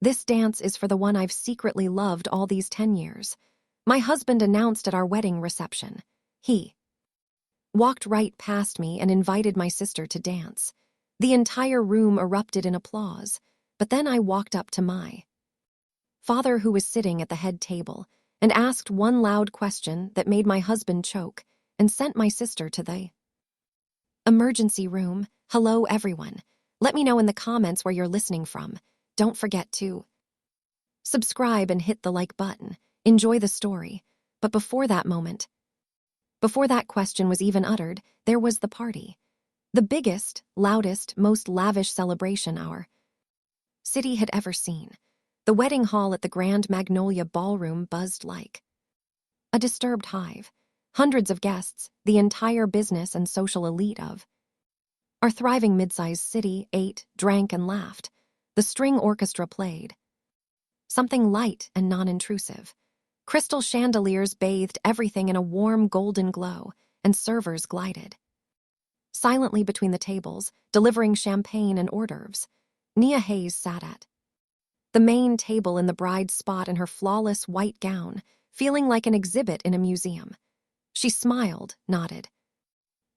This dance is for the one I've secretly loved all these 10 years. My husband announced at our wedding reception. He walked right past me and invited my sister to dance. The entire room erupted in applause, but then I walked up to my father, who was sitting at the head table, and asked one loud question that made my husband choke and sent my sister to the emergency room. Hello, everyone. Let me know in the comments where you're listening from. Don't forget to subscribe and hit the like button. Enjoy the story. But before that moment, before that question was even uttered, there was the party. The biggest, loudest, most lavish celebration our city had ever seen. The wedding hall at the Grand Magnolia Ballroom buzzed like a disturbed hive. Hundreds of guests, the entire business and social elite of our thriving mid-sized city, ate, drank, and laughed. The string orchestra played something light and non-intrusive. Crystal chandeliers bathed everything in a warm golden glow, and servers glided silently between the tables, delivering champagne and hors d'oeuvres. Nia Hayes sat at the main table in the bride's spot in her flawless white gown, feeling like an exhibit in a museum. She smiled, nodded,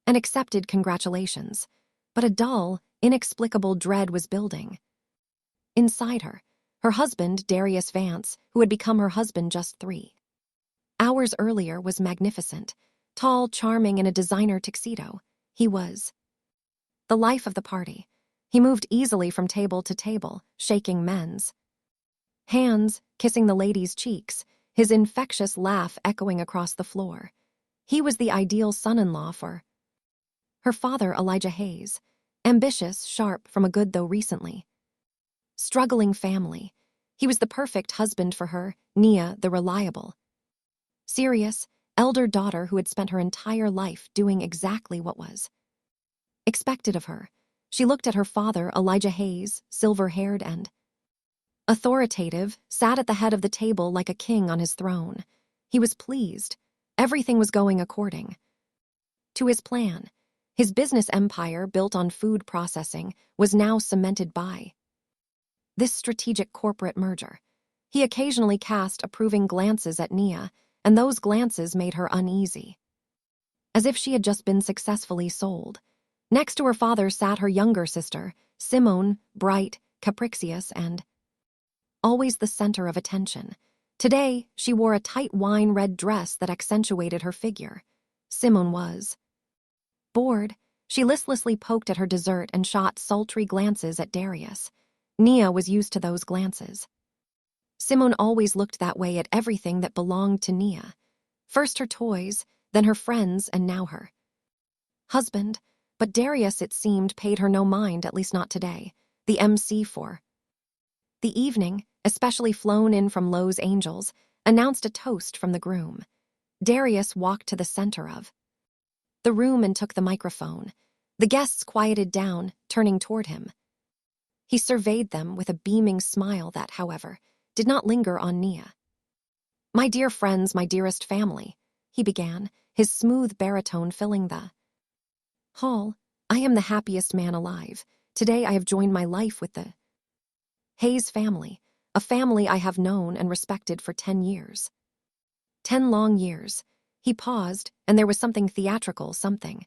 and accepted congratulations, but a dull, inexplicable dread was building inside her. Her husband, Darius Vance, who had become her husband just 3 hours earlier, was magnificent, tall, charming in a designer tuxedo. He was the life of the party. He moved easily from table to table, shaking men's hands, kissing the ladies' cheeks, his infectious laugh echoing across the floor. He was the ideal son-in-law for her father, Elijah Hayes, ambitious, sharp, from a good though recently struggling family. He was the perfect husband for her, Nia, the reliable, serious, elder daughter who had spent her entire life doing exactly what was expected of her. She looked at her father, Elijah Hayes, silver-haired and authoritative, sat at the head of the table like a king on his throne. He was pleased. Everything was going according to his plan. His business empire, built on food processing, was now cemented by this strategic corporate merger. He occasionally cast approving glances at Nia, and those glances made her uneasy, as if she had just been successfully sold. Next to her father sat her younger sister, Simone, bright, capricious, and always the center of attention. Today, she wore a tight wine-red dress that accentuated her figure. Simone was bored. She listlessly poked at her dessert and shot sultry glances at Darius. Nia was used to those glances. Simone always looked that way at everything that belonged to Nia. First her toys, then her friends, and now her husband. But Darius, it seemed, paid her no mind, at least not today. The MC for the evening, especially flown in from Los Angeles, announced a toast from the groom. Darius walked to the center of the room and took the microphone. The guests quieted down, turning toward him. He surveyed them with a beaming smile that, however, did not linger on Nia. "My dear friends, my dearest family," he began, his smooth baritone filling the hall. "I am the happiest man alive. Today I have joined my life with the Hayes family, a family I have known and respected for 10 years. 10 long years." He paused, and there was something theatrical, something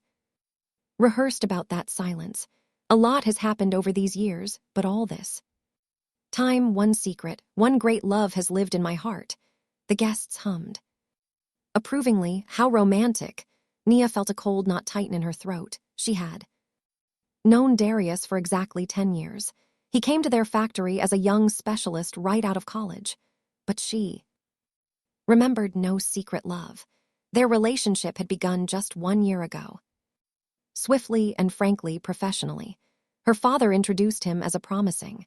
rehearsed about that silence. A lot has happened over these years, but all this time, one secret, one great love has lived in my heart. The guests hummed approvingly. How romantic. Nia felt a cold knot tighten in her throat. She had known Darius for exactly 10 years. He came to their factory as a young specialist right out of college. But she remembered no secret love. Their relationship had begun just 1 year ago. Swiftly and frankly, professionally. Her father introduced him as a promising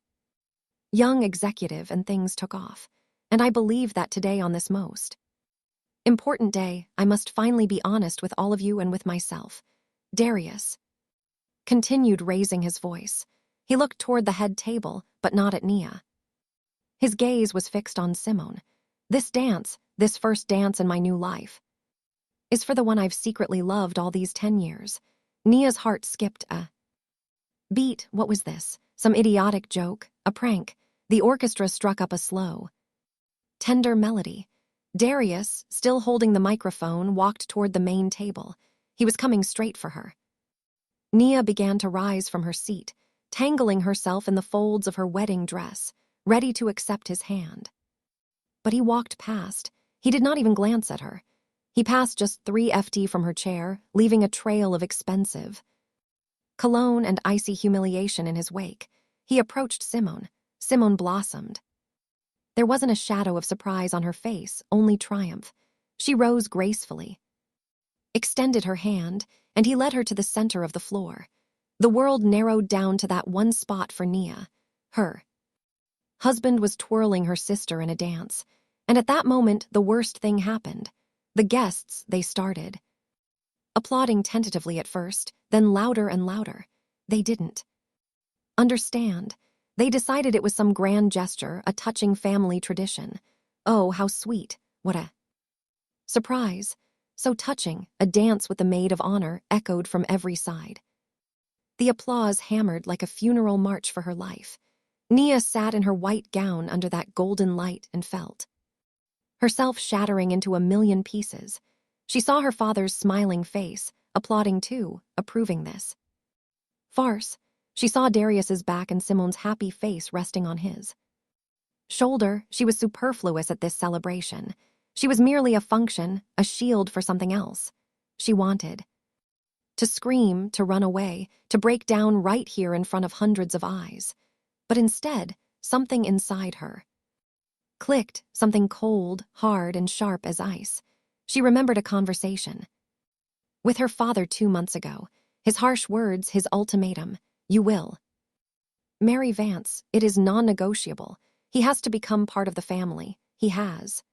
young executive, and things took off. And I believe that today, on this most important day, I must finally be honest with all of you and with myself. Darius continued, raising his voice. He looked toward the head table, but not at Nia. His gaze was fixed on Simone. "This dance, this first dance in my new life, is for the one I've secretly loved all these 10 years. Nia's heart skipped a beat. What was this? Some idiotic joke? A prank? The orchestra struck up a slow, tender melody. Darius, still holding the microphone, walked toward the main table. He was coming straight for her. Nia began to rise from her seat, tangling herself in the folds of her wedding dress, ready to accept his hand. But he walked past. He did not even glance at her. He passed just 3 ft from her chair, leaving a trail of expensive cologne and icy humiliation in his wake. He approached Simone. Simone blossomed. There wasn't a shadow of surprise on her face, only triumph. She rose gracefully, extended her hand, and he led her to the center of the floor. The world narrowed down to that one spot for Nia. Her husband was twirling her sister in a dance, and at that moment the worst thing happened. The guests, they started applauding tentatively at first, then louder and louder. They didn't understand. They decided it was some grand gesture, a touching family tradition. Oh, how sweet. What a surprise. So touching, a dance with the maid of honor echoed from every side. The applause hammered like a funeral march for her life. Nia sat in her white gown under that golden light and felt herself shattering into a million pieces. She saw her father's smiling face, applauding too, approving this farce. She saw Darius's back and Simone's happy face resting on his shoulder. She was superfluous at this celebration. She was merely a function, a shield for something else. She wanted to scream, to run away, to break down right here in front of hundreds of eyes. But instead, something inside her clicked, something cold, hard, and sharp as ice. She remembered a conversation with her father 2 months ago. His harsh words, his ultimatum: "You will marry Vance. It is non-negotiable. He has to become part of the family. He has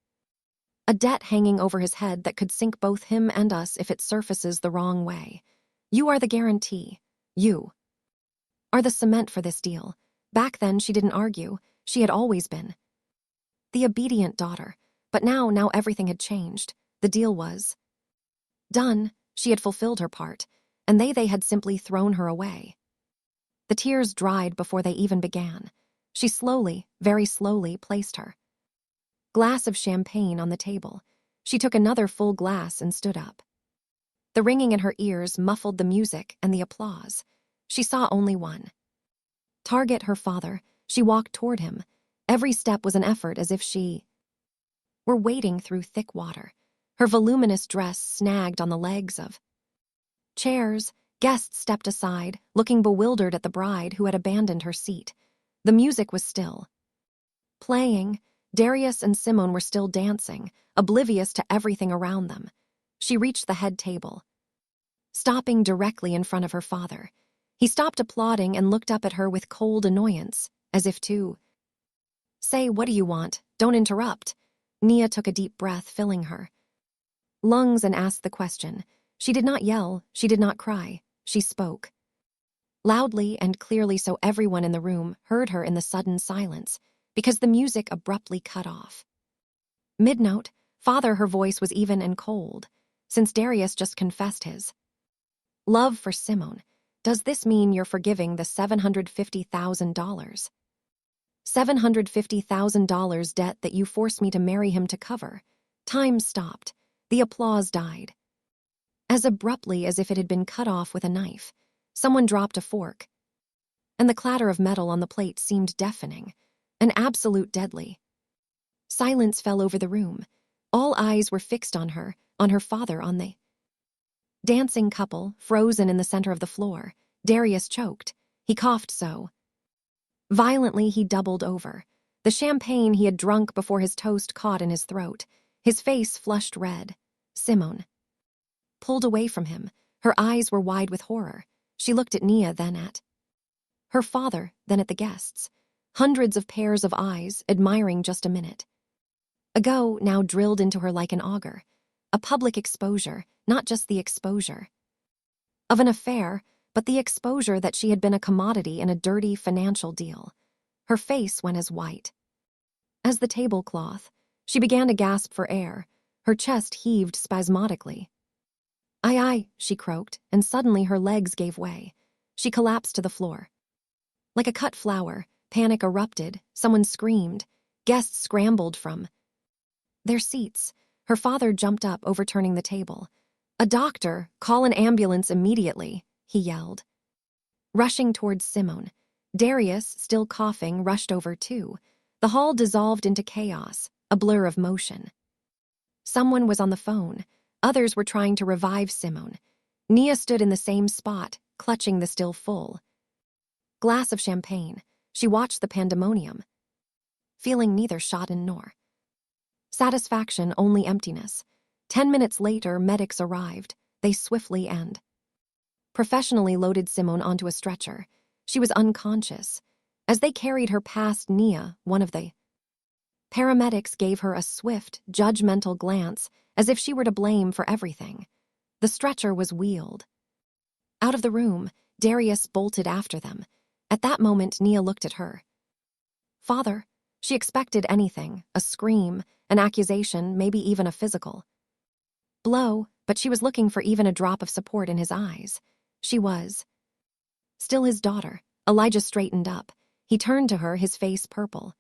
a debt hanging over his head that could sink both him and us if it surfaces the wrong way. You are the guarantee. You are the cement for this deal." Back then, she didn't argue. She had always been the obedient daughter. But now everything had changed. The deal was done. She had fulfilled her part, and they had simply thrown her away. The tears dried before they even began. She slowly, very slowly, placed her glass of champagne on the table. She took another full glass and stood up. The ringing in her ears muffled the music and the applause. She saw only one target, her father. She walked toward him. Every step was an effort, as if she were wading through thick water. Her voluminous dress snagged on the legs of chairs. Guests stepped aside, looking bewildered at the bride who had abandoned her seat. The music was still playing. Darius and Simone were still dancing, oblivious to everything around them. She reached the head table, stopping directly in front of her father. He stopped applauding and looked up at her with cold annoyance, as if to say, "What do you want? Don't interrupt." Nia took a deep breath, filling her lungs, and asked the question. She did not yell, she did not cry. She spoke loudly and clearly so everyone in the room heard her in the sudden silence, because the music abruptly cut off. Mid-note, "Father," her voice was even and cold. "Since Darius just confessed his love for Simone, does this mean you're forgiving the $750,000? $750,000 debt that you forced me to marry him to cover?" Time stopped. The applause died as abruptly as if it had been cut off with a knife. Someone dropped a fork, and the clatter of metal on the plate seemed deafening, an absolute deadly silence fell over the room. All eyes were fixed on her father, on the dancing couple, frozen in the center of the floor. Darius choked. He coughed so violently he doubled over. The champagne he had drunk before his toast caught in his throat. His face flushed red. Simone pulled away from him. Her eyes were wide with horror. She looked at Nia, then at her father, then at the guests. Hundreds of pairs of eyes, admiring just a minute ago, now drilled into her like an auger. A public exposure, not just the exposure of an affair, but the exposure that she had been a commodity in a dirty financial deal. Her face went as white as the tablecloth. She began to gasp for air. Her chest heaved spasmodically. Aye, she croaked, and suddenly her legs gave way. She collapsed to the floor like a cut flower. Panic erupted, someone screamed. Guests scrambled from their seats. Her father jumped up, overturning the table. "A doctor! Call an ambulance immediately!" he yelled. Rushing towards Simone, Darius, still coughing, rushed over too. The hall dissolved into chaos, a blur of motion. Someone was on the phone. Others were trying to revive Simone. Nia stood in the same spot, clutching the still full glass of champagne. She watched the pandemonium, feeling neither schaden nor satisfaction, only emptiness. 10 minutes later, medics arrived. They swiftly and professionally loaded Simone onto a stretcher. She was unconscious. As they carried her past Nia, one of the paramedics gave her a swift, judgmental glance, as if she were to blame for everything. The stretcher was wheeled out of the room. Darius bolted after them. At that moment, Nia looked at her father. She expected anything, a scream, an accusation, maybe even a physical blow, but she was looking for even a drop of support in his eyes. She was still his daughter. Elijah straightened up. He turned to her, his face purple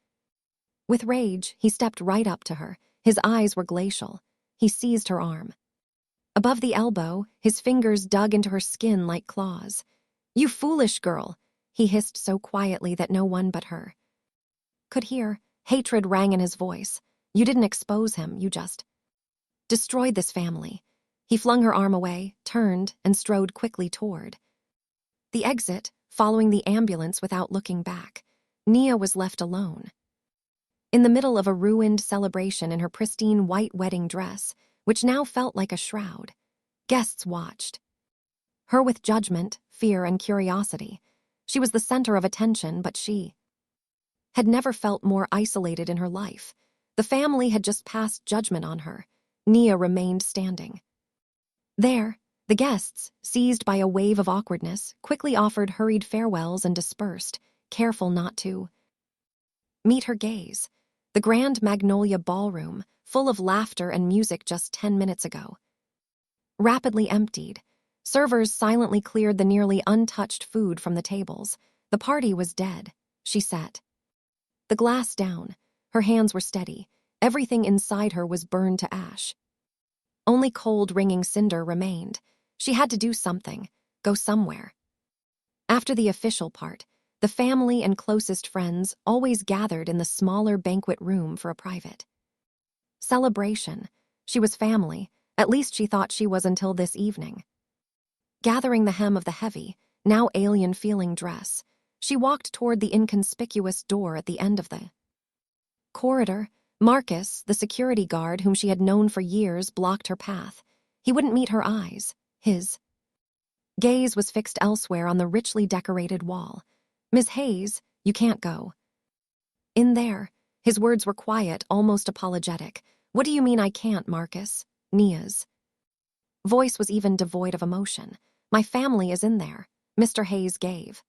with rage. He stepped right up to her. His eyes were glacial. He seized her arm above the elbow. His fingers dug into her skin like claws. "You foolish girl," he hissed so quietly that no one but her could hear. Hatred rang in his voice. "You didn't expose him, you just destroyed this family." He flung her arm away, turned, and strode quickly toward the exit, following the ambulance without looking back. Nia was left alone in the middle of a ruined celebration in her pristine white wedding dress, which now felt like a shroud. Guests watched her with judgment, fear, and curiosity. She was the center of attention, but she had never felt more isolated in her life. The family had just passed judgment on her. Nia remained standing there. The guests, seized by a wave of awkwardness, quickly offered hurried farewells and dispersed, careful not to meet her gaze. The grand Magnolia Ballroom, full of laughter and music just 10 minutes ago, rapidly emptied. Servers silently cleared the nearly untouched food from the tables. The party was dead. She set the glass down. Her hands were steady. Everything inside her was burned to ash. Only cold, ringing cinder remained. She had to do something, go somewhere. After the official part, the family and closest friends always gathered in the smaller banquet room for a private celebration. She was family, at least she thought she was until this evening. Gathering the hem of the heavy, now alien-feeling dress, she walked toward the inconspicuous door at the end of the corridor. Marcus, the security guard whom she had known for years, blocked her path. He wouldn't meet her eyes. His gaze was fixed elsewhere on the richly decorated wall. "Miss Hayes, you can't go in there." His words were quiet, almost apologetic. "What do you mean I can't, Marcus?" Nia's voice was even devoid of emotion. "My family is in there." Mr. Hayes gave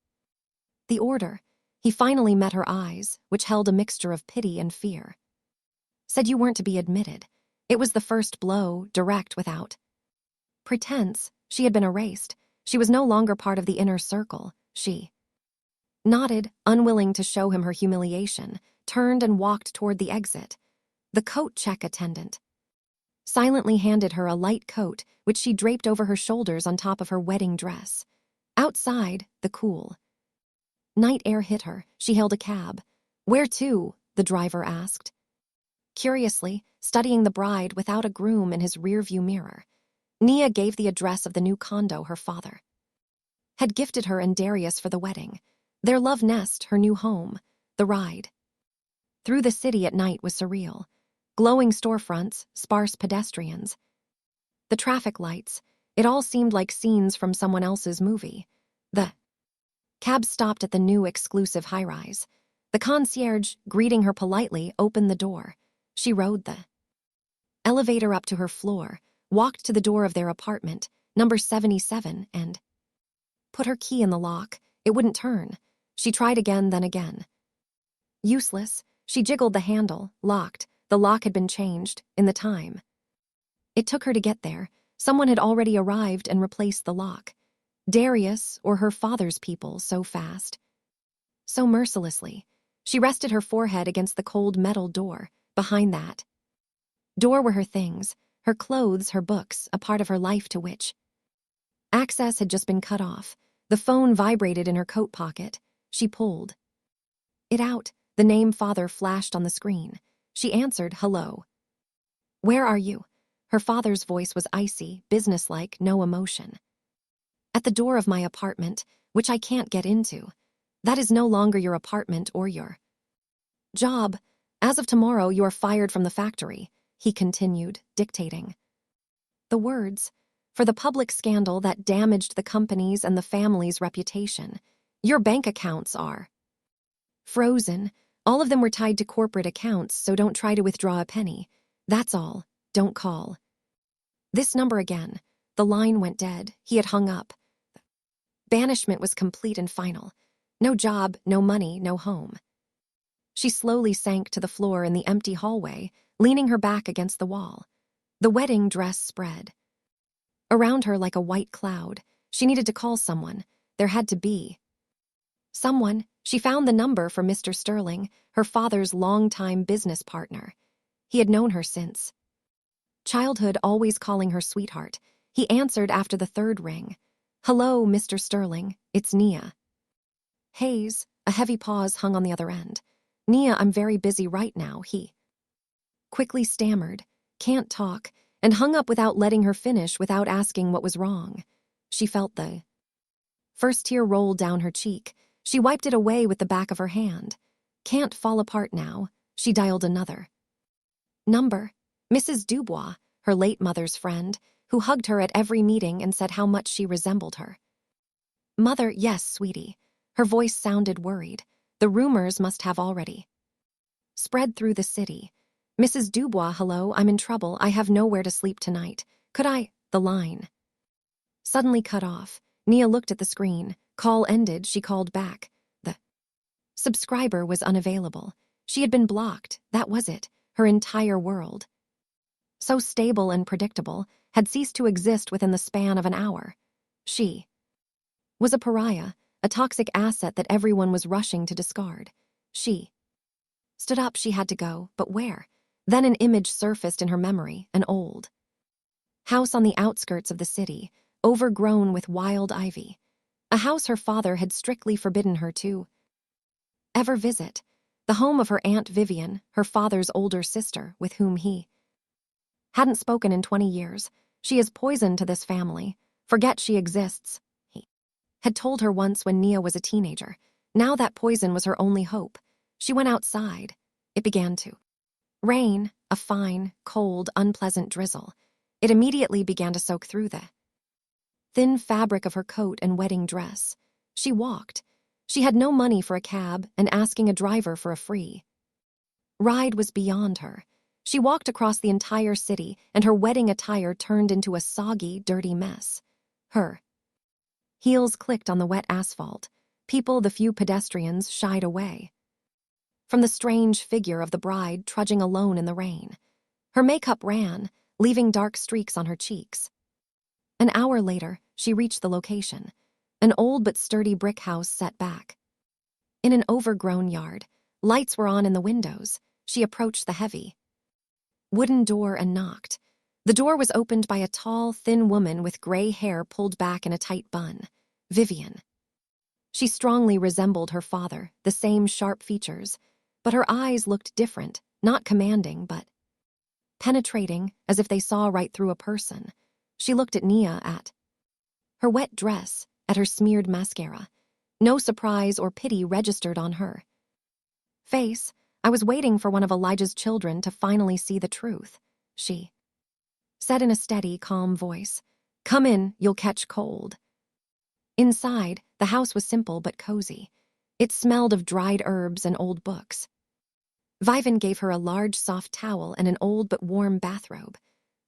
the order. He finally met her eyes, which held a mixture of pity and fear. "Said you weren't to be admitted." It was the first blow, direct, without pretense. She had been erased. She was no longer part of the inner circle. She nodded, unwilling to show him her humiliation, turned and walked toward the exit. The coat check attendant silently handed her a light coat, which she draped over her shoulders on top of her wedding dress. Outside, the cool night air hit her. She hailed a cab. "Where to?" the driver asked, curiously, studying the bride without a groom in his rearview mirror. Nia gave the address of the new condo her father had gifted her and Darius for the wedding. Their love nest, her new home. The ride through the city at night was surreal. Glowing storefronts, sparse pedestrians, the traffic lights. It all seemed like scenes from someone else's movie. The cab stopped at the new exclusive high-rise. The concierge, greeting her politely, opened the door. She rode the elevator up to her floor, walked to the door of their apartment, number 77, and put her key in the lock. It wouldn't turn. She tried again, then again. Useless. She jiggled the handle, locked. The lock had been changed, in the time it took her to get there. Someone had already arrived and replaced the lock. Darius or her father's people, so fast. So mercilessly. She rested her forehead against the cold metal door. Behind that door were her things, her clothes, her books, a part of her life to which access had just been cut off. The phone vibrated in her coat pocket. She pulled it out. The name father flashed on the screen. She answered, "Hello. Where are you?" Her father's voice was icy, businesslike, no emotion. "At the door of my apartment, which I can't get into. That is no longer your apartment or your job. As of tomorrow, you are fired from the factory," he continued, dictating the words. "For the public scandal that damaged the company's and the family's reputation. Your bank accounts are frozen. All of them were tied to corporate accounts, so don't try to withdraw a penny. That's all. Don't call this number again." The line went dead. He had hung up. Banishment was complete and final. No job, no money, no home. She slowly sank to the floor in the empty hallway, leaning her back against the wall. The wedding dress spread around her like a white cloud. She needed to call someone. There had to be someone. She found the number for Mr. Sterling, her father's longtime business partner. He had known her since childhood, always calling her sweetheart. He answered after the third ring. "Hello, Mr. Sterling, it's Nia." Hayes. A heavy pause hung on the other end. "Nia, I'm very busy right now," he quickly stammered. "Can't talk," and hung up without letting her finish, without asking what was wrong. She felt the first tear roll down her cheek. She wiped it away with the back of her hand. "Can't fall apart now." She dialed another number. Mrs. Dubois, her late mother's friend, who hugged her at every meeting and said how much she resembled her mother. "Yes, sweetie." Her voice sounded worried. The rumors must have already spread through the city. "Mrs. Dubois, hello, I'm in trouble. I have nowhere to sleep tonight. Could I—" The line suddenly cut off. Nia looked at the screen. Call ended. She called back. The subscriber was unavailable. She had been blocked. That was it. Her entire world, so stable and predictable, had ceased to exist within the span of an hour. She was a pariah, a toxic asset that everyone was rushing to discard. She stood up. She had to go, but where? Then an image surfaced in her memory, an old house on the outskirts of the city, overgrown with wild ivy. A house her father had strictly forbidden her to ever visit. The home of her Aunt Vivian, her father's older sister, with whom he hadn't spoken in 20 years. "She is poison to this family. Forget she exists," he had told her once when Nia was a teenager. Now that poison was her only hope. She went outside. It began to rain, a fine, cold, unpleasant drizzle. It immediately began to soak through the thin fabric of her coat and wedding dress. She walked. She had no money for a cab, and asking a driver for a free ride was beyond her. She walked across the entire city, and her wedding attire turned into a soggy, dirty mess. Her heels clicked on the wet asphalt. People, the few pedestrians, shied away from the strange figure of the bride trudging alone in the rain. Her makeup ran, leaving dark streaks on her cheeks. An hour later, she reached the location. An old but sturdy brick house set back in an overgrown yard. Lights were on in the windows. She approached the heavy wooden door and knocked. The door was opened by a tall, thin woman with gray hair pulled back in a tight bun. Vivian. She strongly resembled her father, the same sharp features, but her eyes looked different, not commanding, but penetrating, as if they saw right through a person. She looked at Nia, at her wet dress, at her smeared mascara. No surprise or pity registered on her face. "I was waiting for one of Elijah's children to finally see the truth," she said in a steady, calm voice. "Come in, you'll catch cold." Inside, the house was simple but cozy. It smelled of dried herbs and old books. Vivian gave her a large soft towel and an old but warm bathrobe,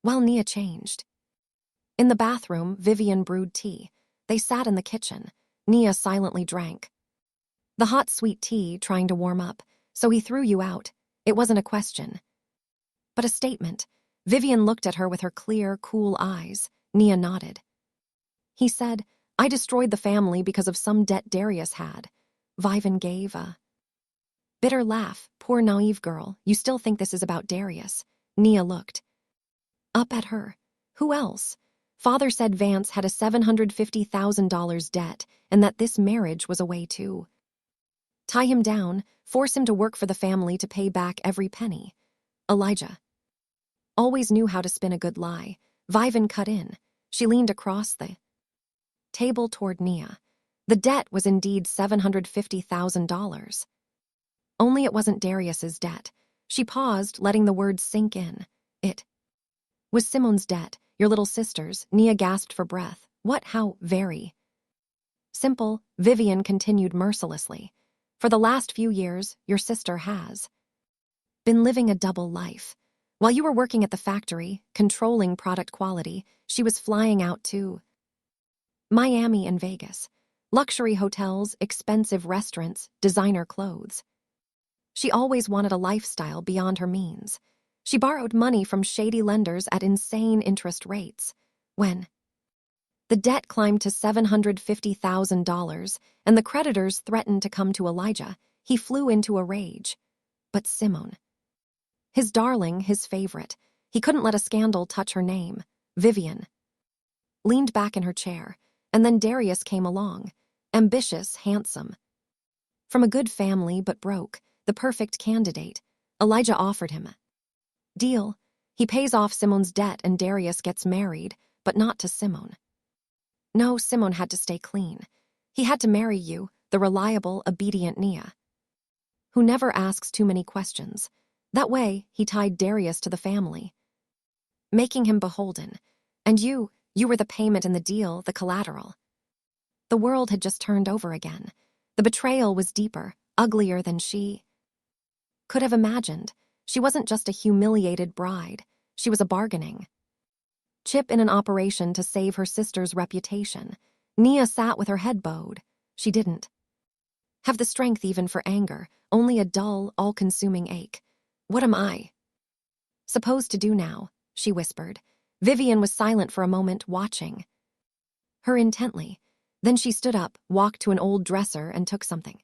while Nia changed. In the bathroom, Vivian brewed tea. They sat in the kitchen. Nia silently drank the hot, sweet tea, trying to warm up. "So he threw you out." It wasn't a question, but a statement. Vivian looked at her with her clear, cool eyes. Nia nodded. "He said, I destroyed the family because of some debt Darius had." Vivan gave a bitter laugh. Poor naive girl, you still think this is about Darius. Nia looked up at her. Who else? Father said Vance had a $750,000 debt and that this marriage was a way to tie him down, force him to work for the family to pay back every penny. Elijah always knew how to spin a good lie. Vivan cut in. She leaned across the table toward Nia. The debt was indeed $750,000. Only it wasn't Darius's debt. She paused, letting the words sink in. It was Simone's debt, your little sister's. Nia gasped for breath. What? How? Very simple, Vivian continued mercilessly. For the last few years, your sister has been living a double life. While you were working at the factory, controlling product quality, she was flying out to Miami and Vegas. Luxury hotels, expensive restaurants, designer clothes. She always wanted a lifestyle beyond her means. She borrowed money from shady lenders at insane interest rates. When the debt climbed to $750,000 and the creditors threatened to come to Elijah, he flew into a rage. But Simone, his darling, his favorite, he couldn't let a scandal touch her name. Vivian leaned back in her chair, and then Darius came along. Ambitious, handsome. From a good family but broke, the perfect candidate. Elijah offered him a deal. He pays off Simone's debt and Darius gets married, but not to Simone. No, Simone had to stay clean. He had to marry you, the reliable, obedient Nia, who never asks too many questions. That way, he tied Darius to the family, making him beholden. And you were the payment in the deal, the collateral. The world had just turned over again. The betrayal was deeper, uglier than she could have imagined. She wasn't just a humiliated bride. She was a bargaining chip in an operation to save her sister's reputation. Nia sat with her head bowed. She didn't have the strength even for anger, only a dull, all-consuming ache. What am I supposed to do now? She whispered. Vivian was silent for a moment, watching her intently. Then she stood up, walked to an old dresser, and took something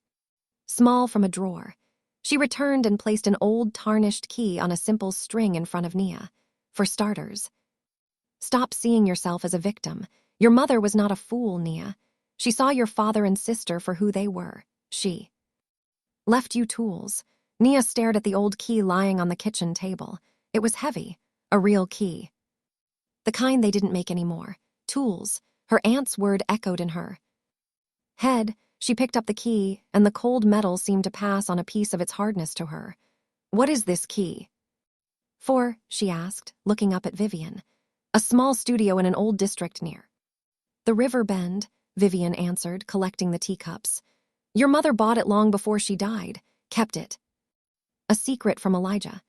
small from a drawer. She returned and placed an old, tarnished key on a simple string in front of Nia. For starters, stop seeing yourself as a victim. Your mother was not a fool, Nia. She saw your father and sister for who they were. She left you tools. Nia stared at the old key lying on the kitchen table. It was heavy, a real key. The kind they didn't make anymore. Tools. Her aunt's word echoed in her head. She picked up the key, and the cold metal seemed to pass on a piece of its hardness to her. What is this key for? She asked, looking up at Vivian. A small studio in an old district near the river bend, Vivian answered, collecting the teacups. Your mother bought it long before she died, kept it a secret from Elijah.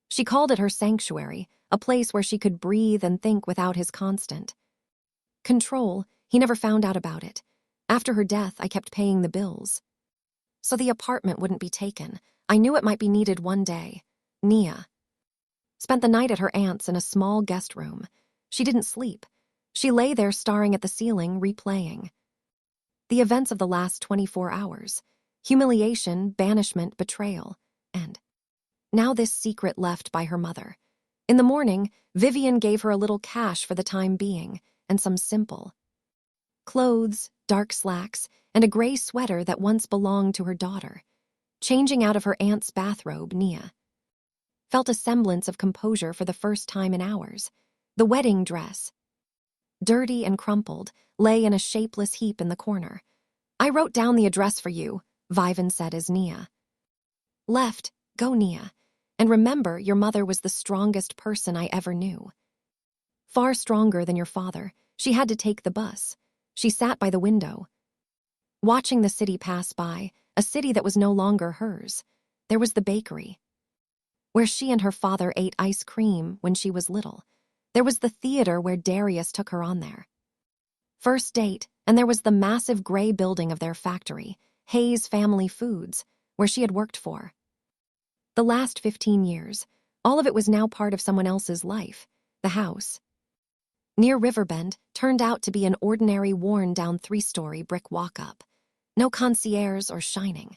She called it her sanctuary, a place where she could breathe and think without his constant control. He never found out about it. After her death, I kept paying the bills, so the apartment wouldn't be taken. I knew it might be needed one day. Nia spent the night at her aunt's in a small guest room. She didn't sleep. She lay there staring at the ceiling, replaying the events of the last 24 hours. Humiliation, banishment, betrayal, and now this secret left by her mother. In the morning, Vivian gave her a little cash for the time being, and some simple clothes, dark slacks, and a gray sweater that once belonged to her daughter. Changing out of her aunt's bathrobe, Nia felt a semblance of composure for the first time in hours. The wedding dress, dirty and crumpled, lay in a shapeless heap in the corner. I wrote down the address for you, Vivan said as Nia left. Go, Nia. And remember, your mother was the strongest person I ever knew. Far stronger than your father. She had to take the bus. She sat by the window, watching the city pass by, a city that was no longer hers. There was the bakery, where she and her father ate ice cream when she was little. There was the theater where Darius took her on their first date, and there was the massive gray building of their factory, Hayes Family Foods, where she had worked for the last 15 years. All of it was now part of someone else's life. The house near Riverbend turned out to be an ordinary worn-down 3-story brick walk-up. No concierge or shining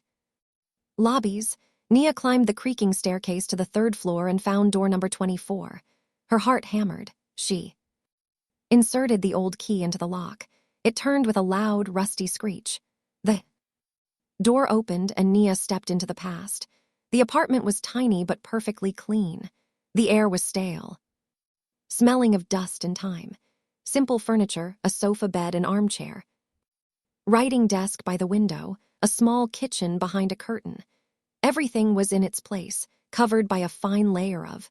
lobbies. Nia climbed the creaking staircase to the third floor and found door number 24. Her heart hammered. She inserted the old key into the lock. It turned with a loud, rusty screech. The door opened and Nia stepped into the past. The apartment was tiny but perfectly clean. The air was stale, smelling of dust and time. Simple furniture, a sofa bed and armchair. Writing desk by the window, a small kitchen behind a curtain. Everything was in its place, covered by a fine layer of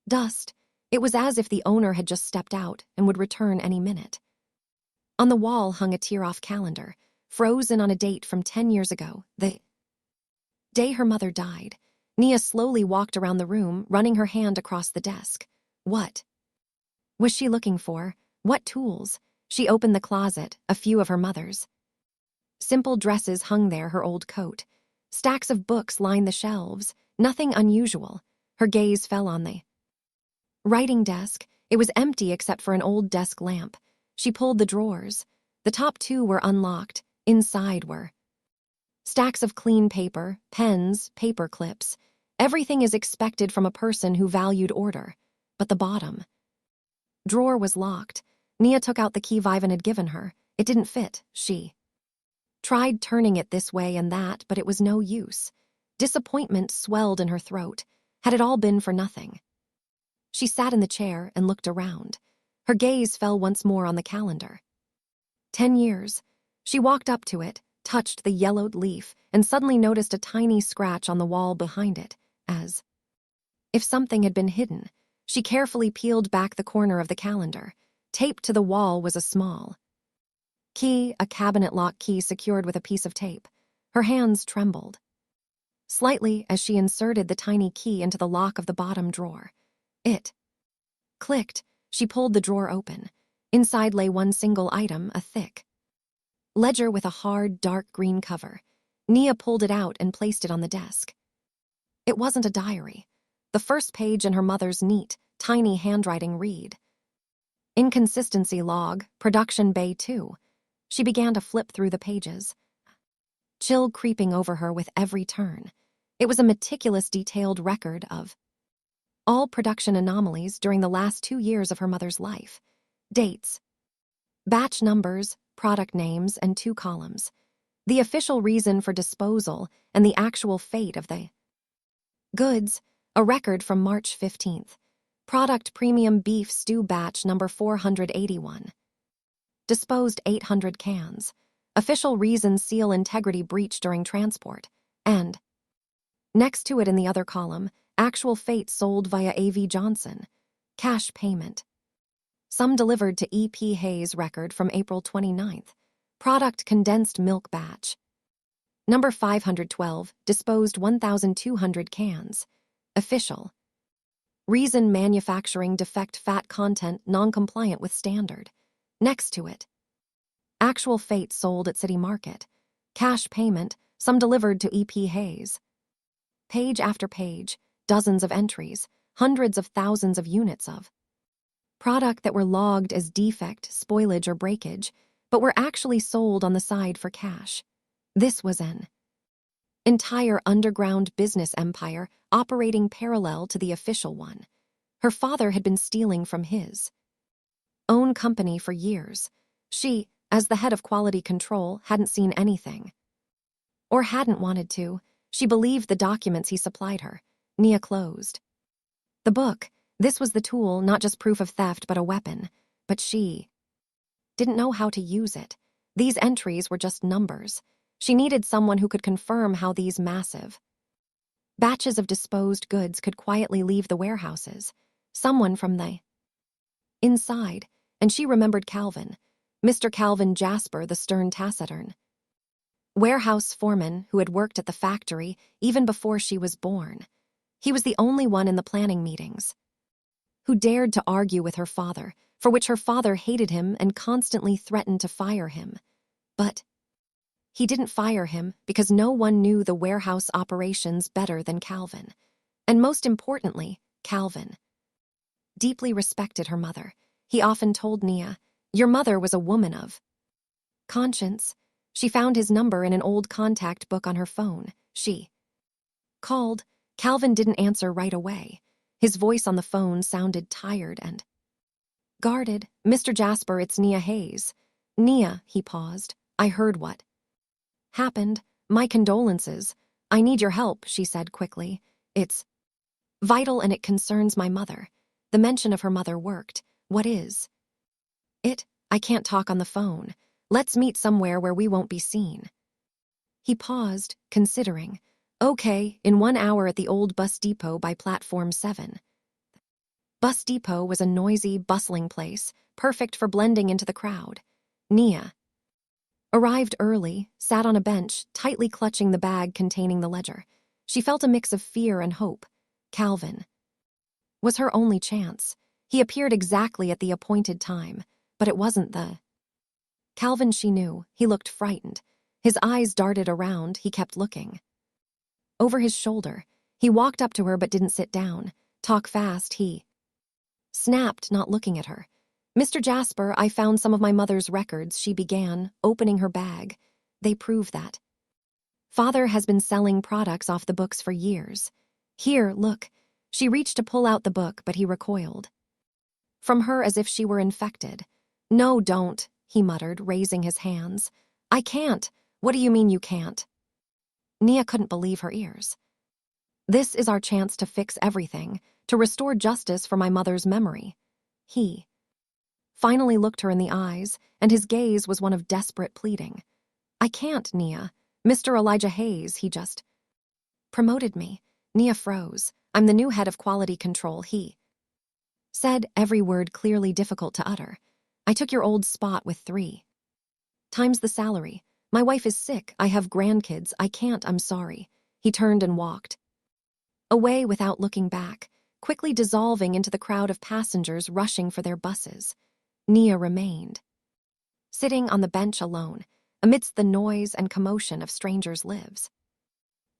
dust. It was as if the owner had just stepped out and would return any minute. On the wall hung a tear-off calendar, frozen on a date from 10 years ago, the day her mother died. Nia slowly walked around the room, running her hand across the desk. What was she looking for? What tools? She opened the closet, a few of her mother's simple dresses hung there, her old coat. Stacks of books lined the shelves, nothing unusual. Her gaze fell on the writing desk. It was empty except for an old desk lamp. She pulled the drawers. The top two were unlocked. Inside were stacks of clean paper, pens, paper clips. Everything is expected from a person who valued order. But the bottom drawer was locked. Nia took out the key Vivan had given her. It didn't fit. She tried turning it this way and that, but it was no use. Disappointment swelled in her throat. Had it all been for nothing? She sat in the chair and looked around. Her gaze fell once more on the calendar. 10 years. She walked up to it, touched the yellowed leaf, and suddenly noticed a tiny scratch on the wall behind it, as if something had been hidden. She carefully peeled back the corner of the calendar. Taped to the wall was a small key, a cabinet lock key secured with a piece of tape. Her hands trembled slightly as she inserted the tiny key into the lock of the bottom drawer. It clicked. She pulled the drawer open. Inside lay one single item, a thick ledger with a hard, dark green cover. Nia pulled it out and placed it on the desk. It wasn't a diary. The first page in her mother's neat, tiny handwriting read, "Inconsistency log, production bay 2. She began to flip through the pages, chill creeping over her with every turn. It was a meticulous, detailed record of all production anomalies during the last 2 years of her mother's life. Dates, batch numbers, product names, and 2 columns. The official reason for disposal and the actual fate of the goods, a record from March 15th. Product premium beef stew batch number 481. Disposed 800 cans. Official reason seal integrity breach during transport. And next to it in the other column, actual fate sold via A.V. Johnson. Cash payment. Some delivered to E.P. Hayes record from April 29th. Product condensed milk batch. Number 512, disposed 1,200 cans. Official reason manufacturing defect fat content non-compliant with standard. Next to it, actual fate sold at City Market. Cash payment, some delivered to E.P. Hayes. Page after page, dozens of entries, hundreds of thousands of units of product that were logged as defect, spoilage, or breakage, but were actually sold on the side for cash. This was an entire underground business empire operating parallel to the official one. Her father had been stealing from his own company for years. She, as the head of quality control, hadn't seen anything. Or hadn't wanted to. She believed the documents he supplied her. Nia closed the book. This was the tool, not just proof of theft, but a weapon. But she didn't know how to use it. These entries were just numbers. She needed someone who could confirm how these massive batches of disposed goods could quietly leave the warehouses. Someone from the inside. And she remembered Calvin. Mr. Calvin Jasper, the stern taciturn warehouse foreman who had worked at the factory even before she was born. He was the only one in the planning meetings who dared to argue with her father, for which her father hated him and constantly threatened to fire him. But he didn't fire him because no one knew the warehouse operations better than Calvin. And most importantly, Calvin deeply respected her mother. He often told Nia, "Your mother was a woman of conscience." She found his number in an old contact book on her phone. She called. Calvin didn't answer right away. His voice on the phone sounded tired and guarded. "Mr. Jasper, it's Nia Hayes." "Nia," he paused. "I heard what happened. My condolences. I need your help," she said quickly. "It's vital and it concerns my mother." The mention of her mother worked. "What is it?" "I can't talk on the phone. Let's meet somewhere where we won't be seen." He paused, considering. "Okay, in 1 hour at the old bus depot by platform 7. Bus depot was a noisy, bustling place, perfect for blending into the crowd. Nia arrived early, sat on a bench, tightly clutching the bag containing the ledger. She felt a mix of fear and hope. Calvin was her only chance. He appeared exactly at the appointed time, but it wasn't the Calvin she knew. He looked frightened. His eyes darted around. He kept looking over his shoulder. He walked up to her but didn't sit down. "Talk fast," he snapped, not looking at her. "Mr. Jasper, I found some of my mother's records," she began, opening her bag. "They prove that father has been selling products off the books for years. Here, look." She reached to pull out the book, but he recoiled from her as if she were infected. "No, don't," he muttered, raising his hands. "I can't." "What do you mean you can't?" Nia couldn't believe her ears. "This is our chance to fix everything, to restore justice for my mother's memory." He finally looked her in the eyes, and his gaze was one of desperate pleading. "I can't, Nia. Mr. Elijah Hayes, he just promoted me." Nia froze. "I'm the new head of quality control," he said, every word clearly difficult to utter. "I took your old spot with 3 times the salary. My wife is sick. I have grandkids. I can't. I'm sorry." He turned and walked away without looking back, quickly dissolving into the crowd of passengers rushing for their buses. Nia remained sitting on the bench alone, amidst the noise and commotion of strangers' lives.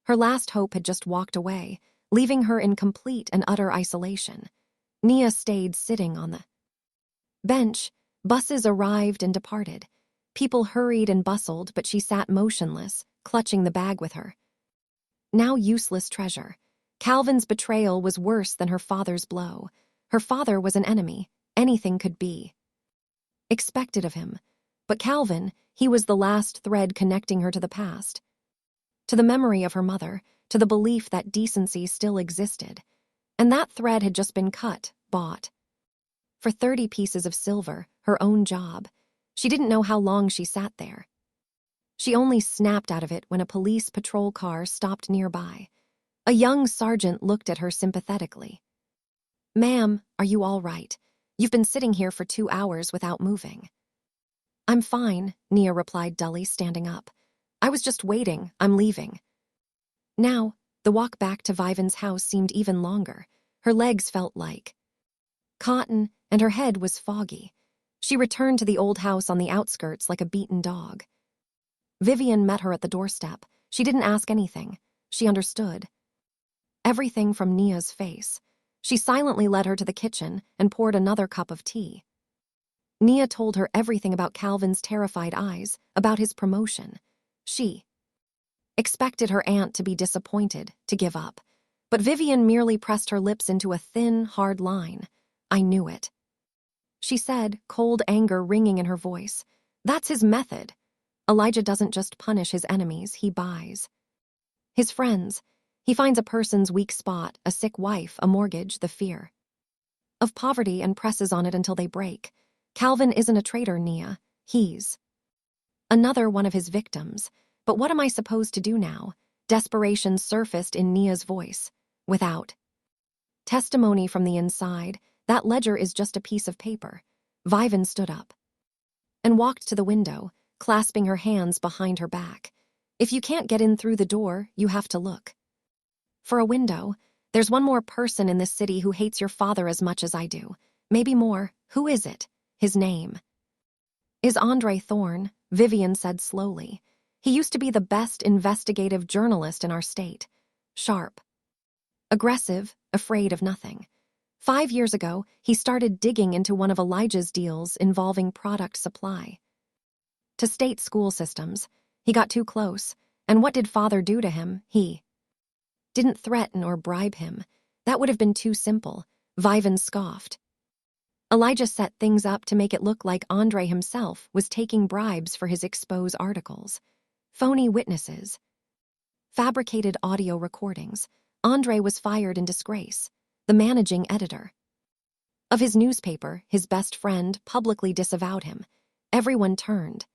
Her last hope had just walked away, leaving her in complete and utter isolation. Nia stayed sitting on the bench. Buses arrived and departed. People hurried and bustled, but she sat motionless, clutching the bag with her now useless treasure. Calvin's betrayal was worse than her father's blow. Her father was an enemy. Anything could be expected of him. But Calvin, he was the last thread connecting her to the past, to the memory of her mother, to the belief that decency still existed. And that thread had just been cut, bought for 30 pieces of silver, her own job. She didn't know how long she sat there. She only snapped out of it when a police patrol car stopped nearby. A young sergeant looked at her sympathetically. "Ma'am, are you all right? You've been sitting here for 2 hours without moving." "I'm fine," Nia replied dully, standing up. "I was just waiting. I'm leaving." Now, the walk back to Viven's house seemed even longer. Her legs felt like cotton, and her head was foggy. She returned to the old house on the outskirts like a beaten dog. Vivian met her at the doorstep. She didn't ask anything. She understood everything from Nia's face. She silently led her to the kitchen and poured another cup of tea. Nia told her everything about Calvin's terrified eyes, about his promotion. She expected her aunt to be disappointed, to give up. But Vivian merely pressed her lips into a thin, hard line. "I knew it," she said, cold anger ringing in her voice. "That's his method. Elijah doesn't just punish his enemies, he buys his friends. He finds a person's weak spot, a sick wife, a mortgage, the fear of poverty, and presses on it until they break. Calvin isn't a traitor, Nia. He's another one of his victims. But what am I supposed to do now?" Desperation surfaced in Nia's voice. "Without testimony from the inside, that ledger is just a piece of paper." Viven stood up and walked to the window, clasping her hands behind her back. "If you can't get in through the door, you have to look for a window. There's one more person in this city who hates your father as much as I do. Maybe more. Who is it?" "His name is Andre Thorne," Vivian said slowly. "He used to be the best investigative journalist in our state. Sharp, aggressive, afraid of nothing. 5 years ago, he started digging into one of Elijah's deals involving product supply to state school systems. He got too close. And what did father do to him? He didn't threaten or bribe him. That would have been too simple. Vivan scoffed. Elijah set things up to make it look like Andre himself was taking bribes for his expose articles. Phony witnesses. Fabricated audio recordings. Andre was fired in disgrace. The managing editor of his newspaper, his best friend, publicly disavowed him. Everyone turned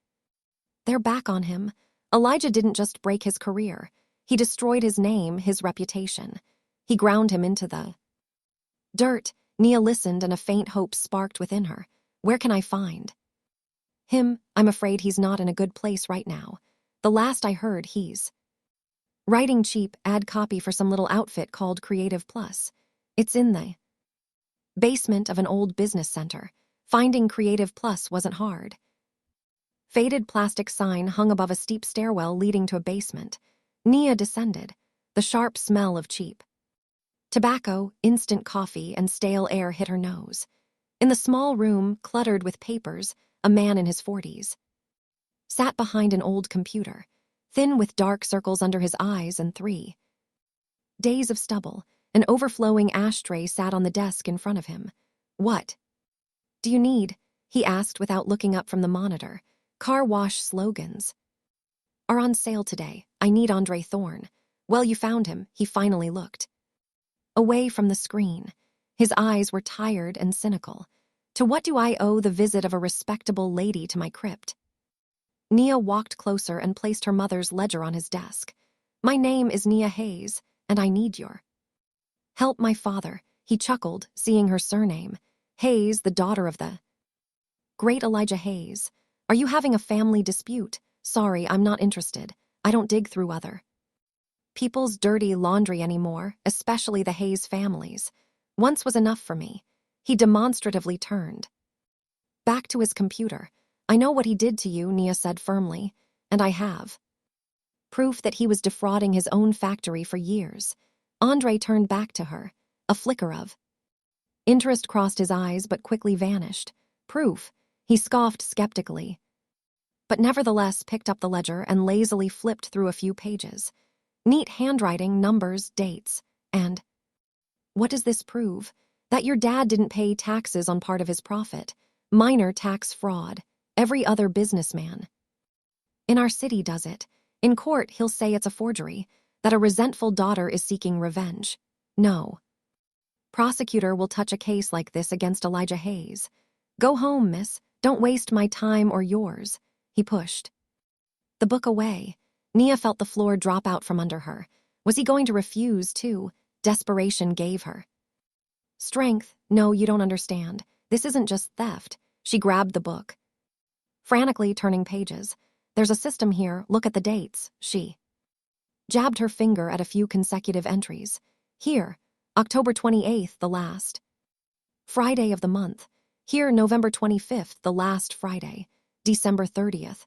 their back on him. Elijah didn't just break his career. He destroyed his name, his reputation. He ground him into the dirt. Nia listened and a faint hope sparked within her. Where can I find him? I'm afraid he's not in a good place right now. The last I heard, he's writing cheap ad copy for some little outfit called Creative Plus. It's in the basement of an old business center. Finding Creative Plus wasn't hard. Faded plastic sign hung above a steep stairwell leading to a basement. Nia descended. The sharp smell of cheap tobacco, instant coffee, and stale air hit her nose. In the small room, cluttered with papers, a man in his 40s sat behind an old computer, thin with dark circles under his eyes and 3 days of stubble. An overflowing ashtray sat on the desk in front of him. What do you need? He asked without looking up from the monitor. Car wash slogans are on sale today. I need Andre Thorne. Well, you found him. He finally looked away from the screen. His eyes were tired and cynical. To what do I owe the visit of a respectable lady to my crypt? Nia walked closer and placed her mother's ledger on his desk. My name is Nia Hayes, and I need your help. My father, he chuckled, seeing her surname. Hayes, the daughter of the great Elijah Hayes. Are you having a family dispute? Sorry, I'm not interested. I don't dig through other people's dirty laundry anymore, especially the Hayes families. Once was enough for me. He demonstratively turned back to his computer. I know what he did to you, Nia said firmly, and I have proof that he was defrauding his own factory for years. Andre turned back to her. A flicker of interest crossed his eyes but quickly vanished. Proof? He scoffed skeptically, but nevertheless picked up the ledger and lazily flipped through a few pages. Neat handwriting, numbers, dates, and what does this prove? That your dad didn't pay taxes on part of his profit. Minor tax fraud. Every other businessman in our city does it. In court, he'll say it's a forgery, that a resentful daughter is seeking revenge. No prosecutor will touch a case like this against Elijah Hayes. Go home, miss. Don't waste my time or yours. He pushed the book away. Nia felt the floor drop out from under her. Was he going to refuse, too? Desperation gave her strength. No, you don't understand. This isn't just theft. She grabbed the book, frantically turning pages. There's a system here. Look at the dates. She jabbed her finger at a few consecutive entries. Here, October 28th, the last Friday of the month. Here, November 25th, the last Friday. December 30th.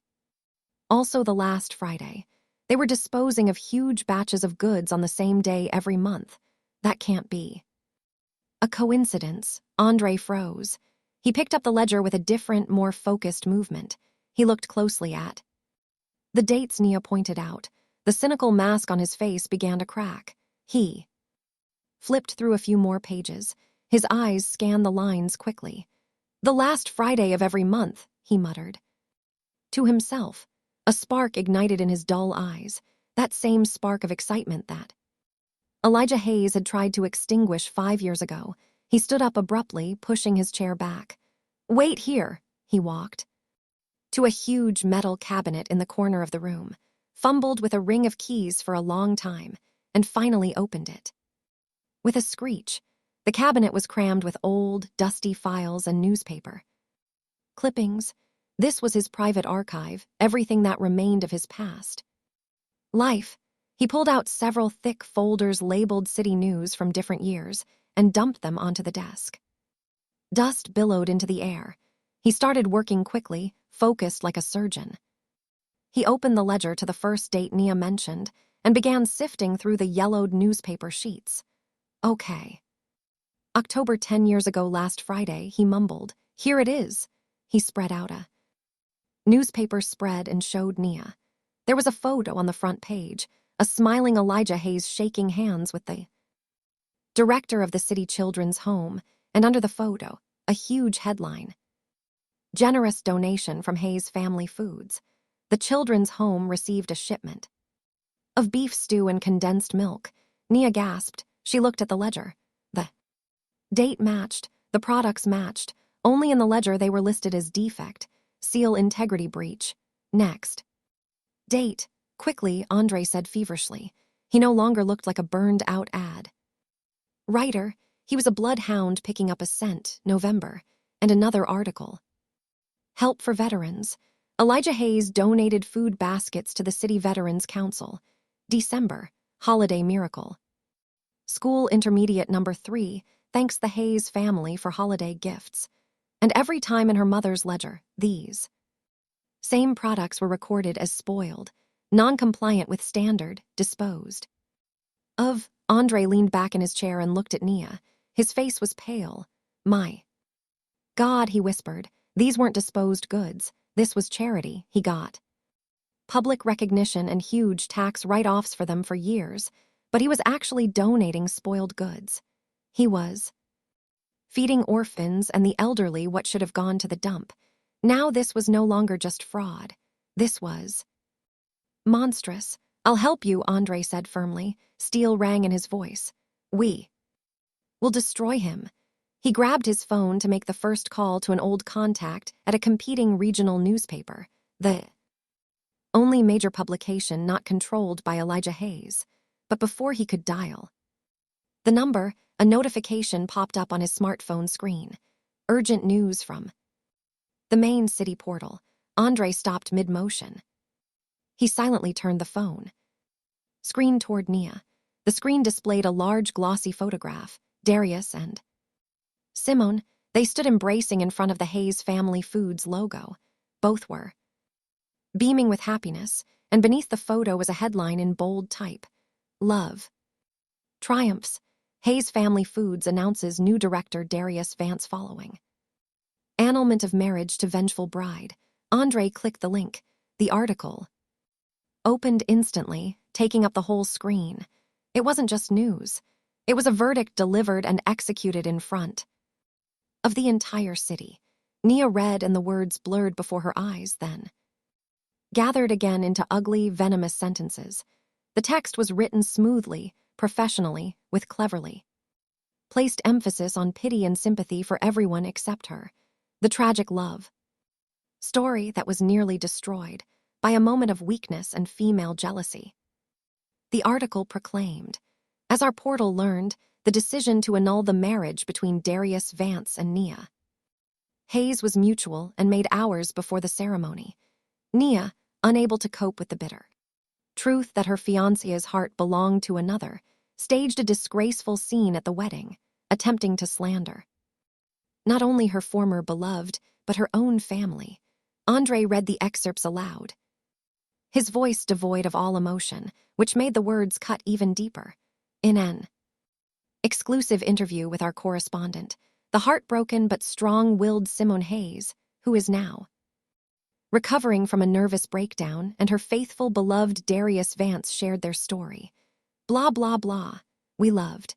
Also the last Friday. They were disposing of huge batches of goods on the same day every month. That can't be a coincidence. Andre froze. He picked up the ledger with a different, more focused movement. He looked closely at the dates Nia pointed out. The cynical mask on his face began to crack. He flipped through a few more pages. His eyes scanned the lines quickly. The last Friday of every month, he muttered to himself. A spark ignited in his dull eyes, that same spark of excitement that Elijah Hayes had tried to extinguish 5 years ago. He stood up abruptly, pushing his chair back. Wait here, he walked to a huge metal cabinet in the corner of the room, fumbled with a ring of keys for a long time, and finally opened it. With a screech, the cabinet was crammed with old, dusty files and newspaper clippings. This was his private archive, everything that remained of his past life. He pulled out several thick folders labeled city news from different years and dumped them onto the desk. Dust billowed into the air. He started working quickly, focused like a surgeon. He opened the ledger to the first date Nia mentioned and began sifting through the yellowed newspaper sheets. Okay. October 10 years ago last Friday, he mumbled. Here it is. He spread out a newspaper spread and showed Nia. There was a photo on the front page, a smiling Elijah Hayes shaking hands with the director of the city children's home, and under the photo, a huge headline. Generous donation from Hayes Family Foods. The children's home received a shipment of beef stew and condensed milk. Nia gasped. She looked at the ledger. The date matched, the products matched. Only in the ledger they were listed as defect, seal integrity breach. Next. Date. Quickly, Andre said feverishly. He no longer looked like a burned-out ad. Writer. He was a bloodhound picking up a scent, November, and another article. Help for veterans. Elijah Hayes donated food baskets to the City Veterans Council. December, holiday miracle. School intermediate number 3 thanks the Hayes family for holiday gifts. And every time in her mother's ledger, these same products were recorded as spoiled, non-compliant with standard, disposed of. Andre leaned back in his chair and looked at Nia. His face was pale. My God, he whispered. These weren't disposed goods. This was charity he got. Public recognition and huge tax write-offs for them for years, but he was actually donating spoiled goods. He was feeding orphans and the elderly what should have gone to the dump. Now this was no longer just fraud. This was monstrous. I'll help you, Andre said firmly. Steel rang in his voice. We will destroy him. He grabbed his phone to make the first call to an old contact at a competing regional newspaper, the only major publication not controlled by Elijah Hayes. But before he could dial the number, a notification popped up on his smartphone screen. Urgent news from the main city portal. Andre stopped mid-motion. He silently turned the phone screen toward Nia. The screen displayed a large glossy photograph. Darius and Simone, they stood embracing in front of the Hayes Family Foods logo. Both were beaming with happiness, and beneath the photo was a headline in bold type. Love triumphs. Hayes Family Foods announces new director Darius Vance following annulment of marriage to vengeful bride. Andre clicked the link. The article opened instantly, taking up the whole screen. It wasn't just news. It was a verdict delivered and executed in front of the entire city. Nia read and the words blurred before her eyes, then gathered again into ugly, venomous sentences. The text was written smoothly, professionally, with cleverly placed emphasis on pity and sympathy for everyone except her. The tragic love story that was nearly destroyed by a moment of weakness and female jealousy. The article proclaimed, as our portal learned, the decision to annul the marriage between Darius Vance and Nia Hayes was mutual and made hours before the ceremony. Nia, unable to cope with the bitter truth that her fiancé's heart belonged to another, staged a disgraceful scene at the wedding, attempting to slander not only her former beloved, but her own family. Andre read the excerpts aloud, his voice devoid of all emotion, which made the words cut even deeper. In an exclusive interview with our correspondent, the heartbroken but strong-willed Simone Hayes, who is now recovering from a nervous breakdown, and her faithful, beloved Darius Vance shared their story. Blah, blah, blah. We loved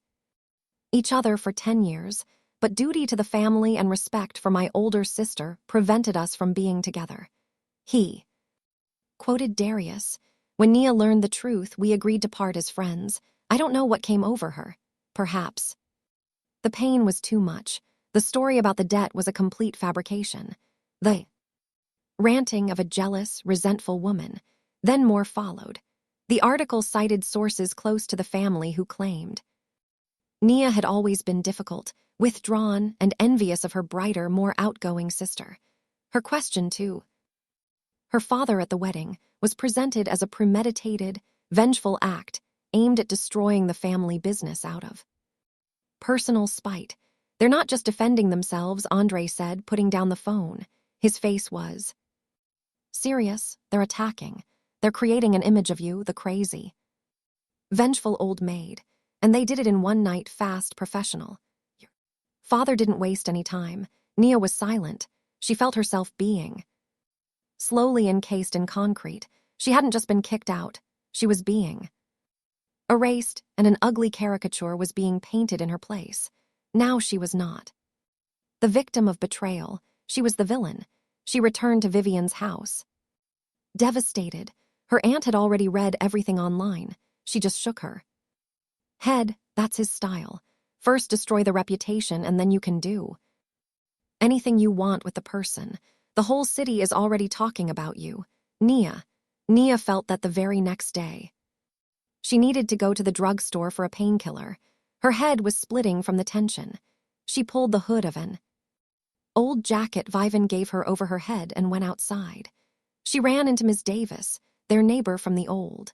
each other for 10 years, but duty to the family and respect for my older sister prevented us from being together. He quoted Darius. When Nia learned the truth, we agreed to part as friends. I don't know what came over her. Perhaps the pain was too much. The story about the debt was a complete fabrication. The ranting of a jealous, resentful woman. Then more followed. The article cited sources close to the family who claimed Nia had always been difficult, withdrawn, and envious of her brighter, more outgoing sister. Her question, too, her father at the wedding, was presented as a premeditated, vengeful act aimed at destroying the family business out of personal spite. They're not just defending themselves, Andre said, putting down the phone. His face was serious. They're attacking. They're creating an image of you, the crazy, vengeful old maid. And they did it in one night, fast, professional. Your father didn't waste any time. Nia was silent. She felt herself being slowly encased in concrete. She hadn't just been kicked out, she was being erased, and an ugly caricature was being painted in her place. Now she was not the victim of betrayal, she was the villain. She returned to Vivian's house. Devastated, her aunt had already read everything online. She just shook her head. That's his style. First destroy the reputation and then you can do anything you want with the person. The whole city is already talking about you. Nia felt that the very next day. She needed to go to the drugstore for a painkiller. Her head was splitting from the tension. She pulled the hood of an old jacket Vivian gave her over her head and went outside. She ran into Ms. Davis, their neighbor from the old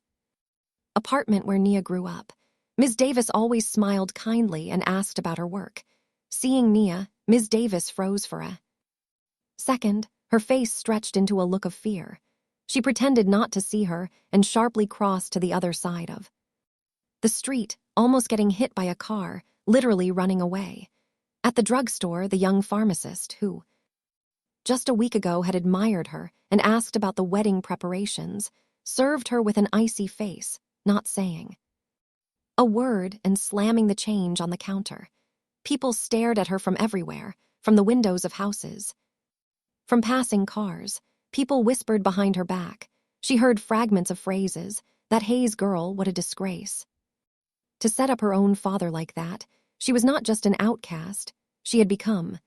apartment where Nia grew up. Ms. Davis always smiled kindly and asked about her work. Seeing Nia, Ms. Davis froze for a second, her face stretched into a look of fear. She pretended not to see her and sharply crossed to the other side of the street, almost getting hit by a car, literally running away. At the drugstore, the young pharmacist, who just a week ago had admired her and asked about the wedding preparations, served her with an icy face, not saying a word and slamming the change on the counter. People stared at her from everywhere, from the windows of houses, from passing cars. People whispered behind her back. She heard fragments of phrases. That Hayes girl, what a disgrace. To set up her own father like that, she was not just an outcast, she had become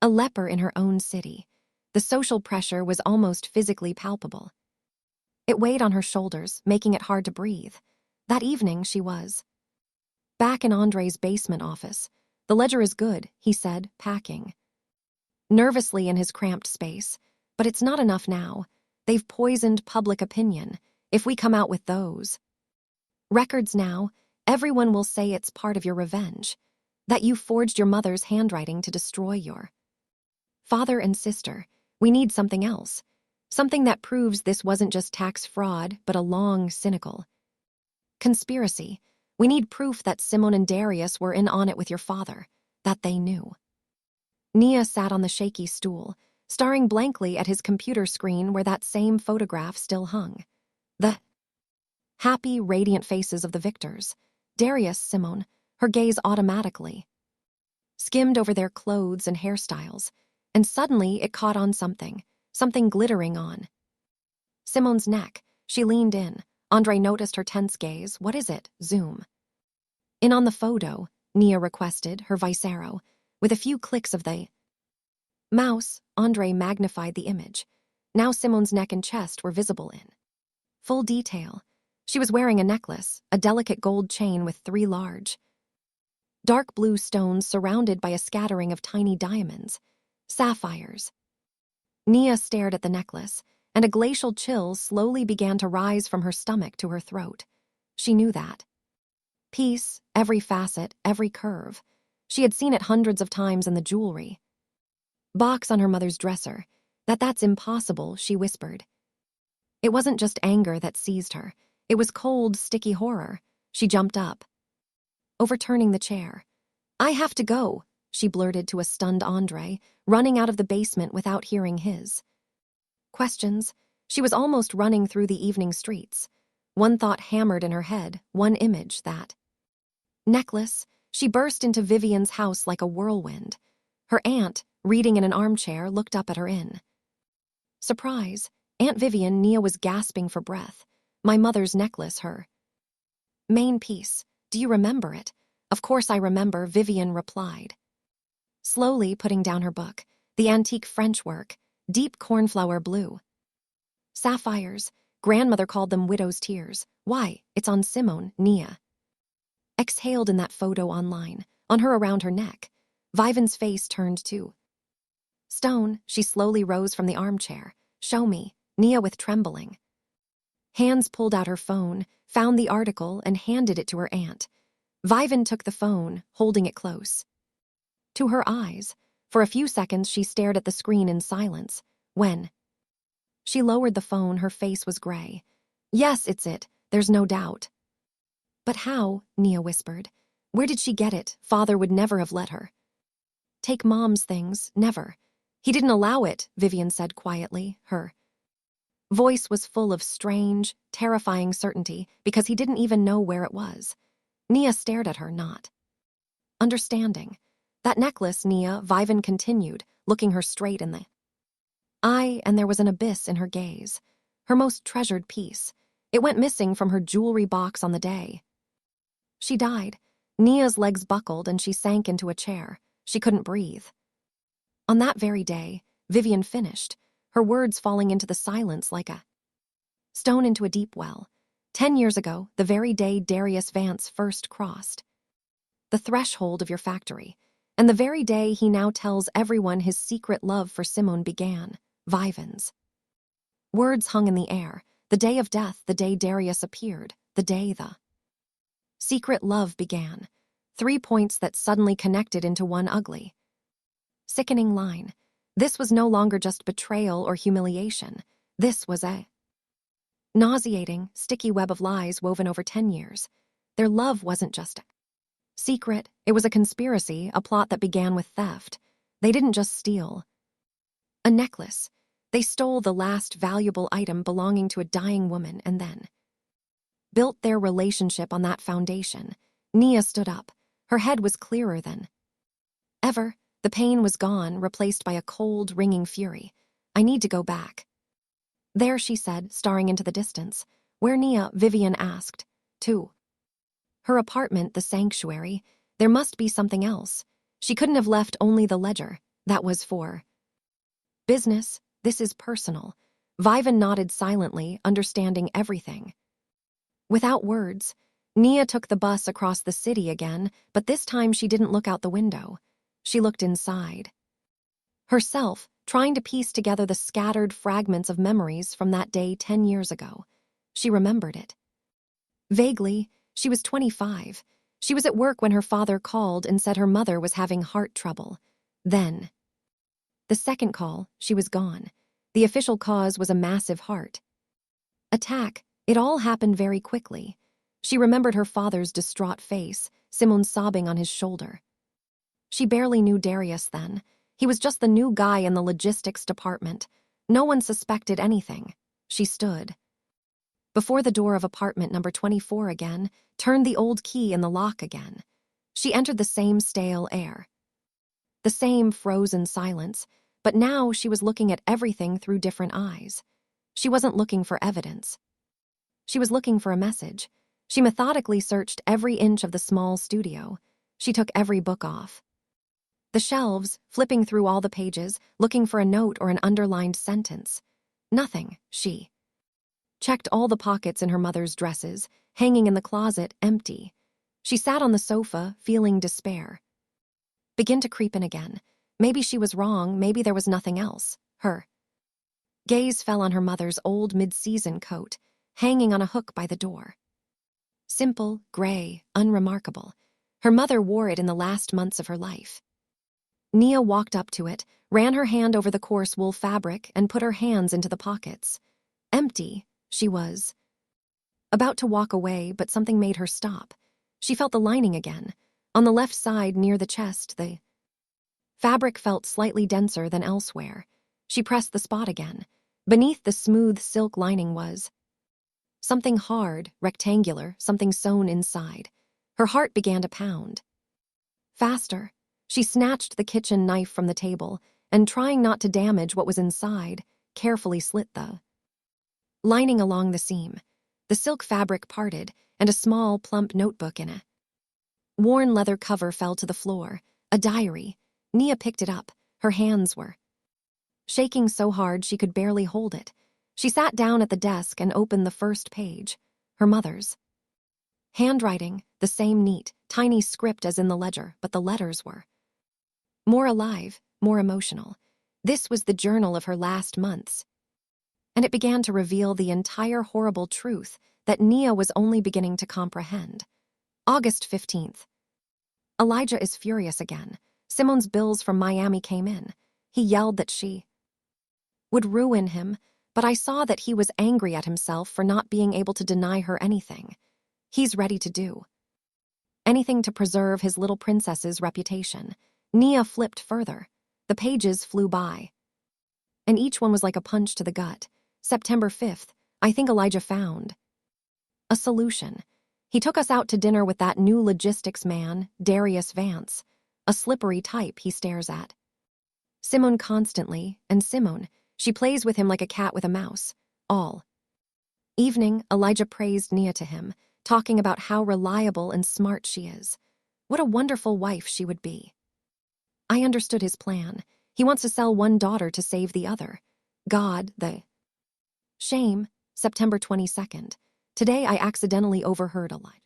a leper in her own city. The social pressure was almost physically palpable. It weighed on her shoulders, making it hard to breathe. That evening she was back in Andre's basement office. The ledger is good, he said, packing nervously in his cramped space. But it's not enough now. They've poisoned public opinion. If we come out with those records now, everyone will say it's part of your revenge. That you forged your mother's handwriting to destroy your father and sister. We need something else. Something that proves this wasn't just tax fraud, but a long, cynical conspiracy. We need proof that Simone and Darius were in on it with your father. That they knew. Nia sat on the shaky stool, staring blankly at his computer screen where that same photograph still hung. The happy, radiant faces of the victors. Darius, Simone, her gaze automatically skimmed over their clothes and hairstyles, and suddenly it caught on something glittering on Simone's neck. She leaned in. Andre noticed her tense gaze. What is it? Zoom in on the photo, Nia requested, her visero. With a few clicks of the mouse, Andre magnified the image. Now Simone's neck and chest were visible in full detail. She was wearing a necklace, a delicate gold chain with 3 large, dark blue stones surrounded by a scattering of tiny diamonds, sapphires. Nia stared at the necklace, and a glacial chill slowly began to rise from her stomach to her throat. She knew that piece, every facet, every curve. She had seen it hundreds of times in the jewelry box on her mother's dresser. That's impossible, she whispered. It wasn't just anger that seized her. It was cold, sticky horror. She jumped up, overturning the chair. I have to go, she blurted to a stunned Andre, running out of the basement without hearing his questions. She was almost running through the evening streets. One thought hammered in her head, one image, that necklace. She burst into Vivian's house like a whirlwind. Her aunt, reading in an armchair, looked up at her in surprise. Aunt Vivian, Nia was gasping for breath. My mother's necklace, her main piece. Do you remember it? Of course I remember, Vivian replied, slowly putting down her book. The antique French work, deep cornflower blue sapphires. Grandmother called them widow's tears. Why, it's on Simone, Nia exhaled in that photo online, on her around her neck. Vivian's face turned to stone. She slowly rose from the armchair. Show me, Nia with trembling hands pulled out her phone, found the article, and handed it to her aunt. Vivian took the phone, holding it close to her eyes. For a few seconds she stared at the screen in silence. When she lowered the phone, her face was gray. Yes, it's it, there's no doubt. But how? Nia whispered. Where did she get it? Father would never have let her take Mom's things, never. He didn't allow it, Vivian said quietly, her Voice was full of strange, terrifying certainty because he didn't even know where it was. Nia stared at her, not understanding. That necklace, Nia, Vivan continued, looking her straight in the eye, and there was an abyss in her gaze. Her most treasured piece. It went missing from her jewelry box on the day she died. Nia's legs buckled and she sank into a chair. She couldn't breathe. On that very day, Vivian finished, her words falling into the silence like a stone into a deep well. 10 years ago, the very day Darius Vance first crossed the threshold of your factory, and the very day he now tells everyone his secret love for Simone began, Vivan's. Words hung in the air, the day of death, the day Darius appeared, the day the secret love began. 3 points that suddenly connected into one ugly, sickening line. This was no longer just betrayal or humiliation. This was a nauseating, sticky web of lies woven over 10 years. Their love wasn't just a secret, it was a conspiracy, a plot that began with theft. They didn't just steal a necklace. They stole the last valuable item belonging to a dying woman and then built their relationship on that foundation. Nia stood up. Her head was clearer than ever. The pain was gone, replaced by a cold, ringing fury. I need to go back. There, she said, staring into the distance. Where, Nia? Vivian asked. To her apartment, the sanctuary. There must be something else. She couldn't have left only the ledger. That was for business. This is personal. Vivan nodded silently, understanding everything. Without words, Nia took the bus across the city again, but this time she didn't look out the window. She looked inside herself, trying to piece together the scattered fragments of memories from that day 10 years ago. She remembered it vaguely. She was 25. She was at work when her father called and said her mother was having heart trouble. Then, the second call, she was gone. The official cause was a massive heart attack. It all happened very quickly. She remembered her father's distraught face, Simone sobbing on his shoulder. She barely knew Darius then. He was just the new guy in the logistics department. No one suspected anything. She stood before the door of apartment number 24 again, turned the old key in the lock again. She entered the same stale air, the same frozen silence, but now she was looking at everything through different eyes. She wasn't looking for evidence. She was looking for a message. She methodically searched every inch of the small studio. She took every book off the shelves, flipping through all the pages, looking for a note or an underlined sentence. Nothing. She checked all the pockets in her mother's dresses, hanging in the closet, empty. She sat on the sofa, feeling despair begin to creep in again. Maybe she was wrong, maybe there was nothing else. Her gaze fell on her mother's old mid-season coat, hanging on a hook by the door. Simple, gray, unremarkable. Her mother wore it in the last months of her life. Nia walked up to it, ran her hand over the coarse wool fabric, and put her hands into the pockets. Empty. She was about to walk away, but something made her stop. She felt the lining again. On the left side, near the chest, the fabric felt slightly denser than elsewhere. She pressed the spot again. Beneath the smooth silk lining was something hard, rectangular, something sewn inside. Her heart began to pound faster. She snatched the kitchen knife from the table and, trying not to damage what was inside, carefully slit the lining along the seam. The silk fabric parted, and a small, plump notebook in a worn leather cover fell to the floor. A diary. Nia picked it up. Her hands were shaking so hard she could barely hold it. She sat down at the desk and opened the first page. Her mother's handwriting, the same neat, tiny script as in the ledger, but the letters were more alive, more emotional. This was the journal of her last months, and it began to reveal the entire horrible truth that Nia was only beginning to comprehend. August 15th. Elijah is furious again. Simone's bills from Miami came in. He yelled that she would ruin him, but I saw that he was angry at himself for not being able to deny her anything. He's ready to do anything to preserve his little princess's reputation. Nia flipped further. The pages flew by, and each one was like a punch to the gut. September 5th, I think Elijah found a solution. He took us out to dinner with that new logistics man, Darius Vance, a slippery type he stares at Simone constantly, and Simone, she plays with him like a cat with a mouse. All evening, Elijah praised Nia to him, talking about how reliable and smart she is. What a wonderful wife she would be. I understood his plan. He wants to sell one daughter to save the other. God, the shame. September 22nd. Today I accidentally overheard Elijah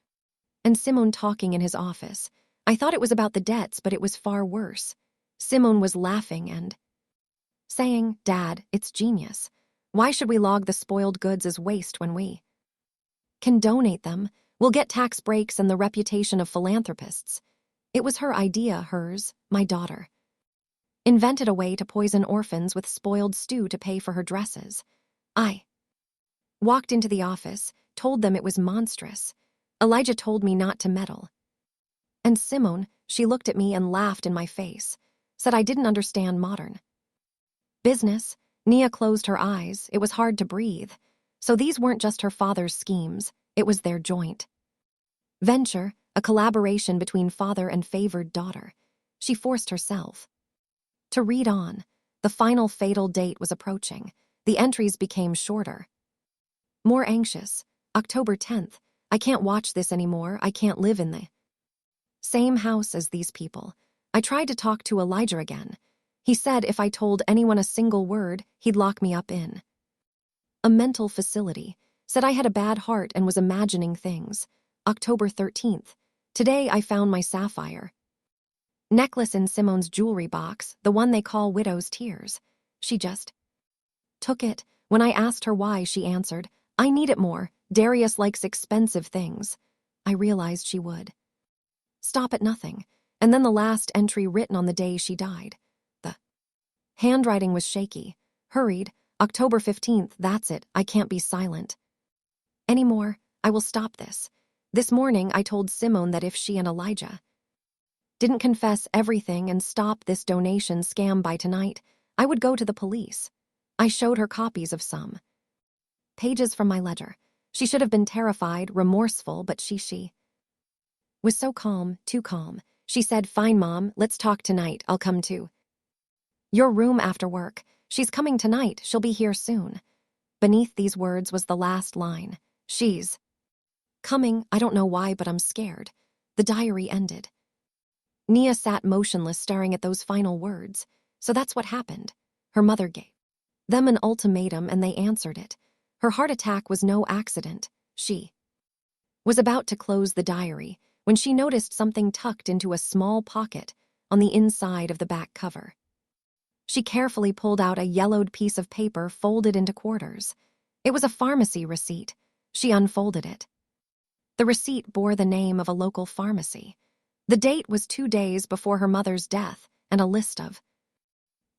and Simone talking in his office. I thought it was about the debts, but it was far worse. Simone was laughing and saying, "Dad, it's genius. Why should we log the spoiled goods as waste when we can donate them? We'll get tax breaks and the reputation of philanthropists." It was her idea, hers, my daughter. Invented a way to poison orphans with spoiled stew to pay for her dresses. I walked into the office, told them it was monstrous. Elijah told me not to meddle. And Simone, she looked at me and laughed in my face, said I didn't understand modern business. Nia closed her eyes. It was hard to breathe. So these weren't just her father's schemes, it was their joint venture, a collaboration between father and favored daughter. She forced herself to read on. The final fatal date was approaching. The entries became shorter. More anxious. October 10th. I can't watch this anymore. I can't live in the same house as these people. I tried to talk to Elijah again. He said if I told anyone a single word, he'd lock me up in a mental facility. Said I had a bad heart and was imagining things. October 13th. Today I found my sapphire necklace in Simone's jewelry box, the one they call widow's tears. She just took it. When I asked her why, she answered, "I need it more. Darius likes expensive things." I realized she would stop at nothing. And then the last entry written on the day she died. The handwriting was shaky. Hurried. October 15th, that's it. I can't be silent anymore. I will stop this. This morning I told Simone that if she and Elijah didn't confess everything and stop this donation scam by tonight, I would go to the police. I showed her copies of some pages from my ledger. She should have been terrified, remorseful, but she was so calm, too calm. She said, "Fine, Mom, let's talk tonight. I'll come to your room after work. She's coming tonight. She'll be here soon." Beneath these words was the last line. "She's coming. I don't know why, but I'm scared." The diary ended. Nia sat motionless, staring at those final words. So that's what happened. Her mother gave them an ultimatum and they answered it. Her heart attack was no accident. She was about to close the diary when she noticed something tucked into a small pocket on the inside of the back cover. She carefully pulled out a yellowed piece of paper folded into quarters. It was a pharmacy receipt. She unfolded it. The receipt bore the name of a local pharmacy. The date was 2 days before her mother's death and a list of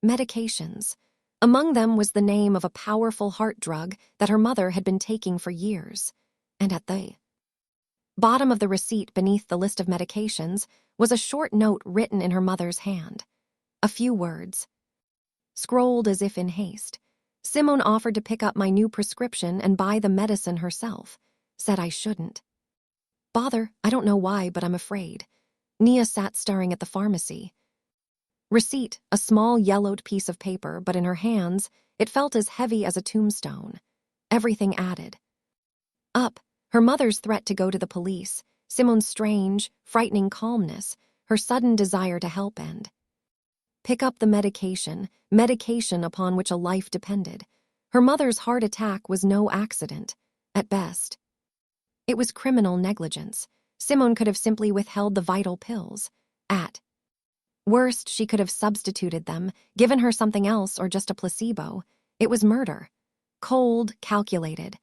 medications. Among them was the name of a powerful heart drug that her mother had been taking for years. And at the bottom of the receipt, beneath the list of medications, was a short note written in her mother's hand. A few words, scrolled as if in haste. Simone offered to pick up my new prescription and buy the medicine herself. Said I shouldn't bother. I don't know why, but I'm afraid. Nia sat staring at the pharmacy receipt, a small yellowed piece of paper, but in her hands, it felt as heavy as a tombstone. Everything added up. Her mother's threat to go to the police, Simone's strange, frightening calmness, her sudden desire to help and pick up the medication upon which a life depended. Her mother's heart attack was no accident. At best, it was criminal negligence. Simone could have simply withheld the vital pills. At worst, she could have substituted them, given her something else, or just a placebo. It was murder. Cold, calculated.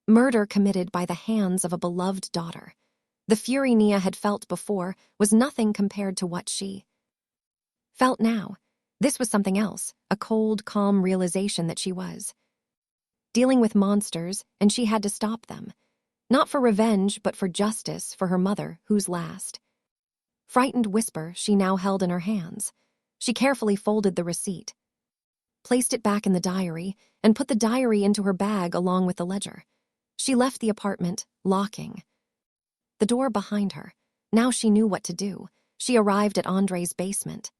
Murder committed by the hands of a beloved daughter. The fury Nia had felt before was nothing compared to what she felt now. This was something else, a cold, calm realization that she was dealing with monsters, and she had to stop them. Not for revenge, but for justice, for her mother, whose last frightened whisper she now held in her hands. She carefully folded the receipt placed it back in the diary, and put the diary into her bag along with the ledger. She left the apartment, locking the door behind her. Now she knew what to do. She arrived at Andre's basement.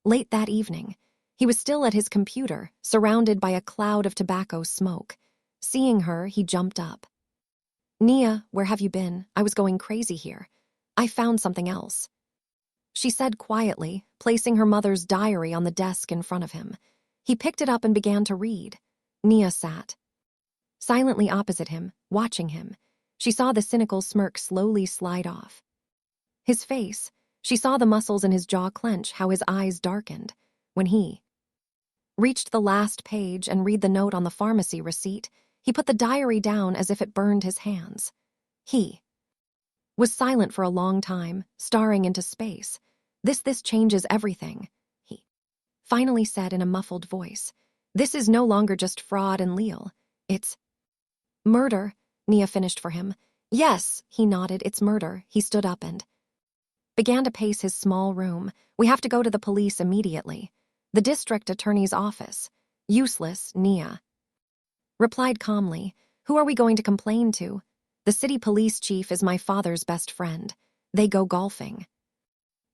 Late that evening, he was still at his computer, surrounded by a cloud of tobacco smoke. Seeing her, he jumped up. "Nia, where have you been? I was going crazy here. I found something else," she said quietly, placing her mother's diary on the desk in front of him. He picked it up and began to read. Nia sat silently opposite him, watching him. She saw the cynical smirk slowly slide off his face. She saw the muscles in his jaw clench, how his eyes darkened. When he reached the last page and read the note on the pharmacy receipt, he put the diary down as if it burned his hands. He was silent for a long time, staring into space. This changes everything," he finally said in a muffled voice. "This is no longer just fraud and Leal. It's murder," Nia finished for him. "Yes," he nodded, "it's murder." He stood up and began to pace his small room. "We have to go to the police immediately. The district attorney's office." "Useless," Nia replied calmly. "Who are we going to complain to?" "The city police chief is my father's best friend. They go golfing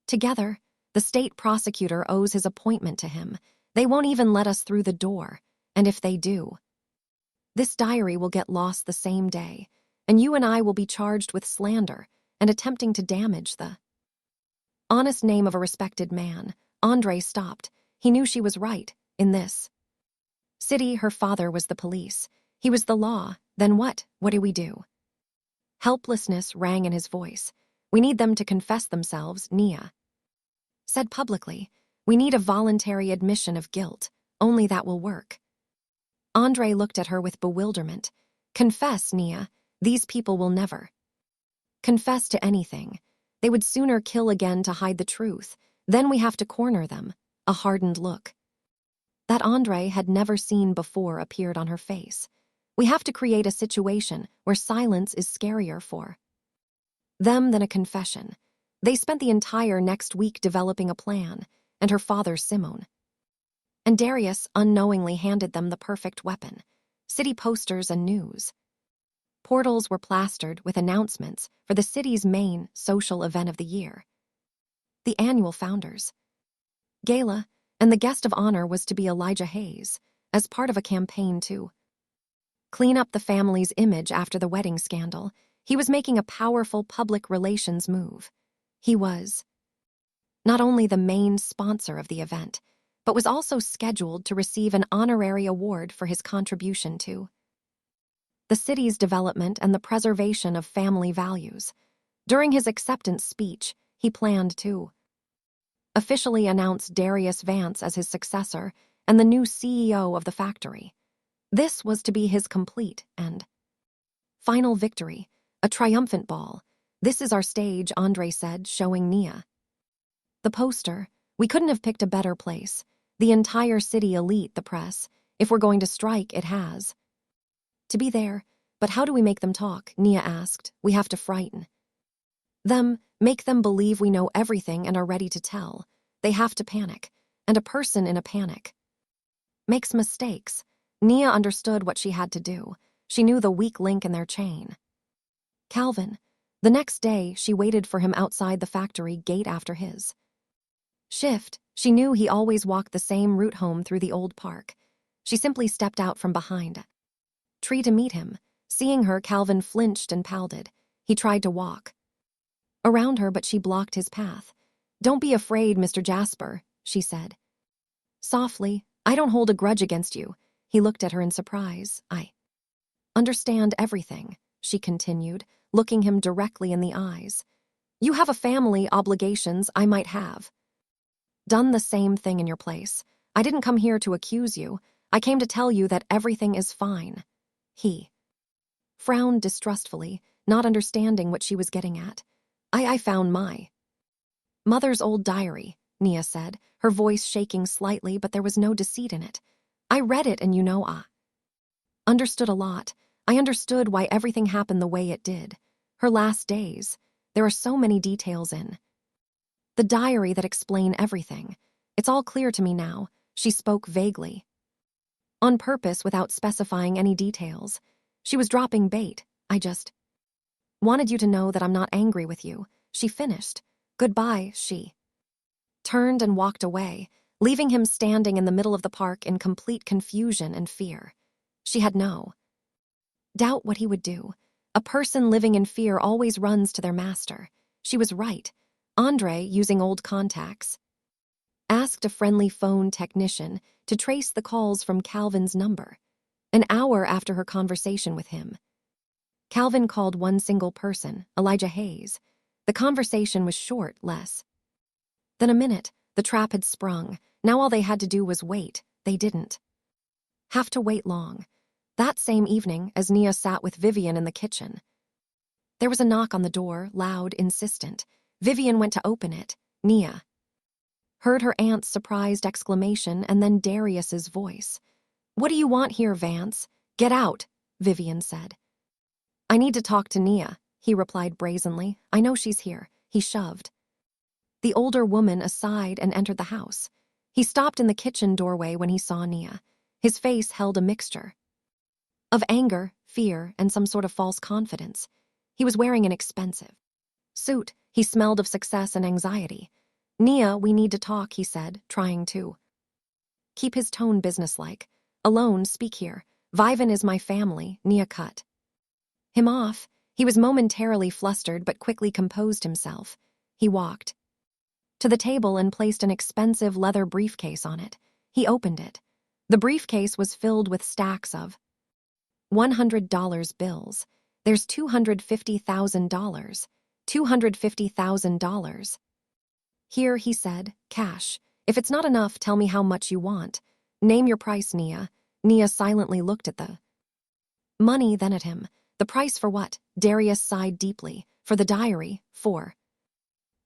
together. The state prosecutor owes his appointment to him. They won't even let us through the door. And if they do, this diary will get lost the same day, and you and I will be charged with slander and attempting to damage the honest name of a respected man." Andre stopped. He knew she was right. In this city, her father was the police. He was the law. Then what? What do we do? Helplessness rang in his voice. "We need them to confess themselves," Nia said publicly. "We need a voluntary admission of guilt. Only that will work." Andre looked at her with bewilderment. "Confess, Nia. These people will never confess to anything. They would sooner kill again to hide the truth. Then we have to corner them." A hardened look that Andre had never seen before appeared on her face. "We have to create a situation where silence is scarier for them than a confession." They spent the entire next week developing a plan, and her father, Simone, and Darius unknowingly handed them the perfect weapon: city posters and news portals were plastered with announcements for the city's main social event of the year, the annual Founders Gala, and the guest of honor was to be Elijah Hayes, as part of a campaign to clean up the family's image after the wedding scandal. He was making a powerful public relations move. He was not only the main sponsor of the event, but was also scheduled to receive an honorary award for his contribution to the city's development and the preservation of family values. During his acceptance speech, he planned to officially announced Darius Vance as his successor and the new CEO of the factory. This was to be his complete and final victory, a triumphant ball. "This is our stage," Andre said, showing Nia the poster. "We couldn't have picked a better place. The entire city elite, the press. If we're going to strike, it has to be there." "But how do we make them talk?" Nia asked. "We have to frighten them, make them believe we know everything and are ready to tell. They have to panic, and a person in a panic makes mistakes." Nia understood what she had to do. She knew the weak link in their chain: Calvin. The next day, she waited for him outside the factory gate after his shift. She knew he always walked the same route home through the old park. She simply stepped out from behind a tree to meet him. Seeing her, Calvin flinched and pouted. He tried to walk around her, but she blocked his path. "Don't be afraid, Mr. Jasper," she said softly. "I don't hold a grudge against you." He looked at her in surprise. "I understand everything," she continued, looking him directly in the eyes. "You have a family, obligations. I might have done the same thing in your place. I didn't come here to accuse you. I came to tell you that everything is fine." He frowned distrustfully, not understanding what she was getting at. I found my mother's old diary," Nia said, her voice shaking slightly, but there was no deceit in it. "I read it and I understood a lot. I understood why everything happened the way it did. Her last days. There are so many details in the diary that explain everything. It's all clear to me now." She spoke vaguely, on purpose without specifying any details. She was dropping bait. I just wanted you to know that I'm not angry with you. She finished. Goodbye, she turned and walked away, leaving him standing in the middle of the park in complete confusion and fear. She had no doubt what he would do. A person living in fear always runs to their master. She was right. Andre, using old contacts, asked a friendly phone technician to trace the calls from Calvin's number. An hour after her conversation with him, Calvin called one single person, Elijah Hayes. The conversation was short, less than a minute. The trap had sprung. Now all they had to do was wait. They didn't have to wait long. That same evening, as Nia sat with Vivian in the kitchen, there was a knock on the door, loud, insistent. Vivian went to open it. Nia heard her aunt's surprised exclamation and then Darius's voice. "What do you want here, Vance? Get out," Vivian said. "I need to talk to Nia," he replied brazenly. "I know she's here." He shoved the older woman aside and entered the house. He stopped in the kitchen doorway when he saw Nia. His face held a mixture of anger, fear, and some sort of false confidence. He was wearing an expensive suit. He smelled of success and anxiety. "Nia, we need to talk," he said, trying to keep his tone businesslike. "Alone, speak here. Vivan is my family," Nia cut him off. He was momentarily flustered but quickly composed himself. He walked to the table and placed an expensive leather briefcase on it. He opened it. The briefcase was filled with stacks of $100 bills. "There's $250,000. $250,000. Here," he said, "cash. If it's not enough, tell me how much you want. Name your price, Nia." Nia silently looked at the money, then at him. "The price for what?" Darius sighed deeply. "For the diary. For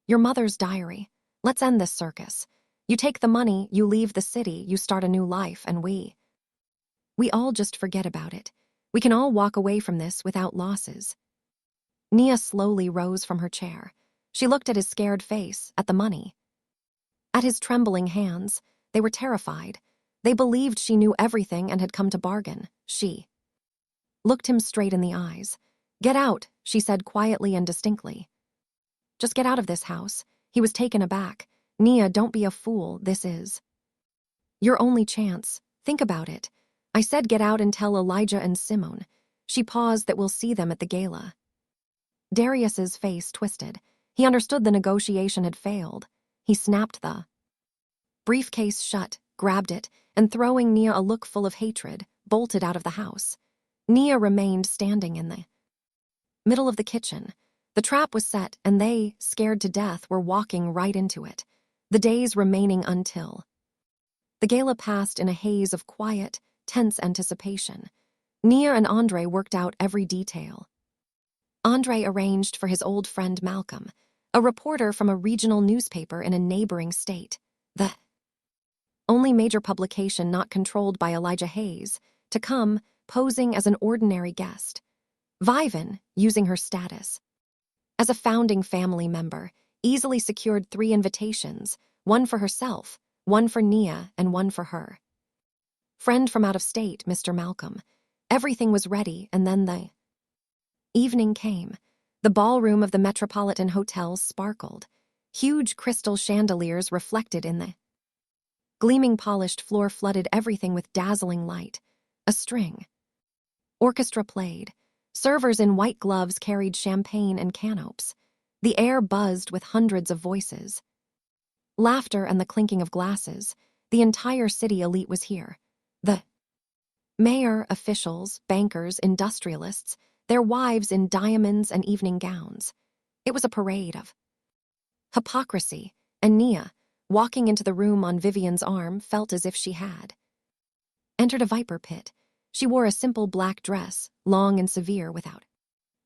your mother's diary. Let's end this circus. You take the money, you leave the city, you start a new life, and we all just forget about it. We can all walk away from this without losses." Nia slowly rose from her chair. She looked at his scared face, at the money, at his trembling hands. They were terrified. They believed she knew everything and had come to bargain. She looked him straight in the eyes. "Get out," she said quietly and distinctly. "Just get out of this house." He was taken aback. "Nia, don't be a fool. This is your only chance. Think about it. I said get out and tell Elijah and Simone." She paused. "That we'll see them at the gala." Darius's face twisted. He understood the negotiation had failed. He snapped the briefcase shut, grabbed it, and throwing Nia a look full of hatred, bolted out of the house. Nia remained standing in the middle of the kitchen. The trap was set, and they, scared to death, were walking right into it. The days remaining until the gala passed in a haze of quiet, tense anticipation. Nia and Andre worked out every detail. Andre arranged for his old friend Malcolm, a reporter from a regional newspaper in a neighboring state, the only major publication not controlled by Elijah Hayes, to come, posing as an ordinary guest. Vivan, using her status as a founding family member, easily secured 3 invitations, one for herself, one for Nia, and one for her friend from out of state, Mr. Malcolm. Everything was ready, and then the evening came. The ballroom of the Metropolitan Hotel sparkled. Huge crystal chandeliers reflected in the gleaming polished floor flooded everything with dazzling light. A string orchestra played. Servers in white gloves carried champagne and canapes. The air buzzed with hundreds of voices. Laughter and the clinking of glasses. The entire city elite was here. The mayor, officials, bankers, industrialists, their wives in diamonds and evening gowns. It was a parade of hypocrisy, and Nia, walking into the room on Vivian's arm, felt as if she had entered a viper pit. She wore a simple black dress, long and severe, without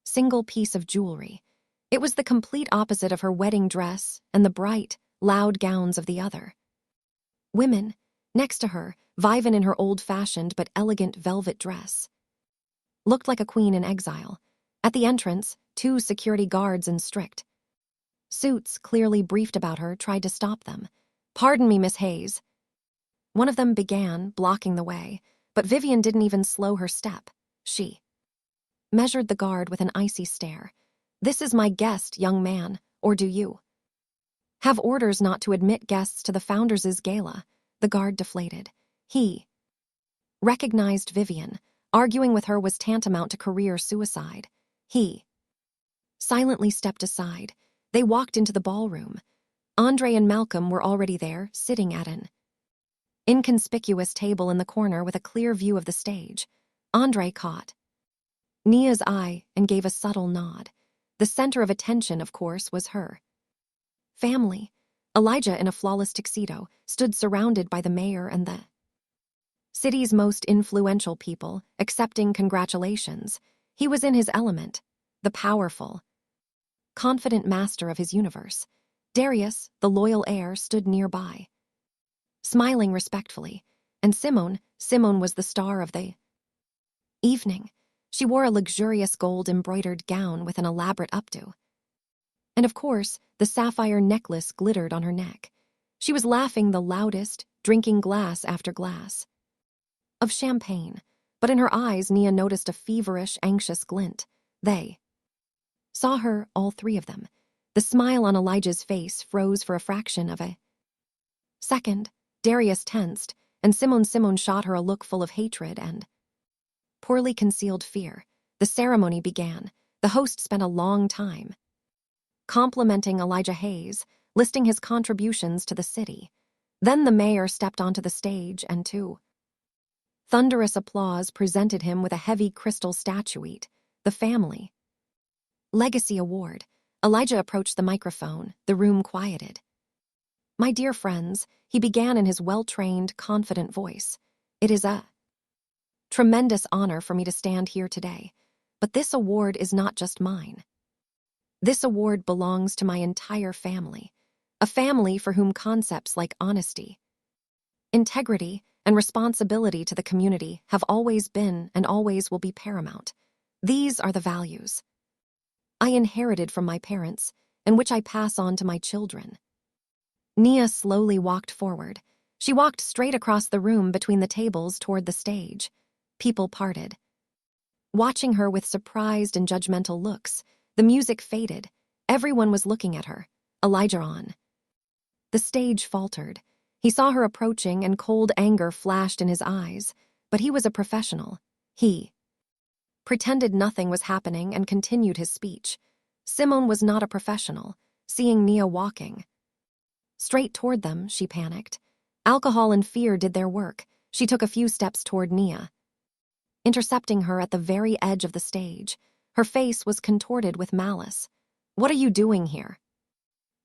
single piece of jewelry. It was the complete opposite of her wedding dress and the bright, loud gowns of the other women. Next to her, Vivan, in her old-fashioned but elegant velvet dress, looked like a queen in exile. At the entrance, 2 security guards in strict suits, clearly briefed about her, tried to stop them. "Pardon me, Miss Hayes." One of them began, blocking the way, but Vivian didn't even slow her step. She measured the guard with an icy stare. "This is my guest, young man, or do you have orders not to admit guests to the Founders' gala?" The guard deflated. He recognized Vivian. Arguing with her was tantamount to career suicide. He silently stepped aside. They walked into the ballroom. Andre and Malcolm were already there, sitting at an inconspicuous table in the corner with a clear view of the stage. Andre caught Nia's eye and gave a subtle nod. The center of attention, of course, was her family. Elijah, in a flawless tuxedo, stood surrounded by the mayor and the city's most influential people, accepting congratulations. He was in his element, the powerful, confident master of his universe. Darius, the loyal heir, stood nearby, smiling respectfully, and Simone was the star of the evening. She wore a luxurious gold-embroidered gown with an elaborate updo. And of course, the sapphire necklace glittered on her neck. She was laughing the loudest, drinking glass after glass of champagne, but in her eyes Nia noticed a feverish, anxious glint. They saw her, all three of them. The smile on Elijah's face froze for a fraction of a second. Darius tensed, and Simone shot her a look full of hatred and poorly concealed fear. The ceremony began. The host spent a long time complimenting Elijah Hayes, listing his contributions to the city. Then the mayor stepped onto the stage and to thunderous applause presented him with a heavy crystal statuette, the Family Legacy Award. Elijah approached the microphone. The room quieted. "My dear friends," he began in his well-trained, confident voice, "it is a tremendous honor for me to stand here today. But this award is not just mine. This award belongs to my entire family, a family for whom concepts like honesty, integrity, and responsibility to the community have always been and always will be paramount. These are the values I inherited from my parents and which I pass on to my children." Nia slowly walked forward. She walked straight across the room between the tables toward the stage. People parted, watching her with surprised and judgmental looks. The music faded. Everyone was looking at her. Elijah on the stage faltered. He saw her approaching and cold anger flashed in his eyes, but he was a professional. He pretended nothing was happening and continued his speech. Simone was not a professional. Seeing Nia walking straight toward them, she panicked. Alcohol and fear did their work. She took a few steps toward Nia, intercepting her at the very edge of the stage. Her face was contorted with malice. "What are you doing here?"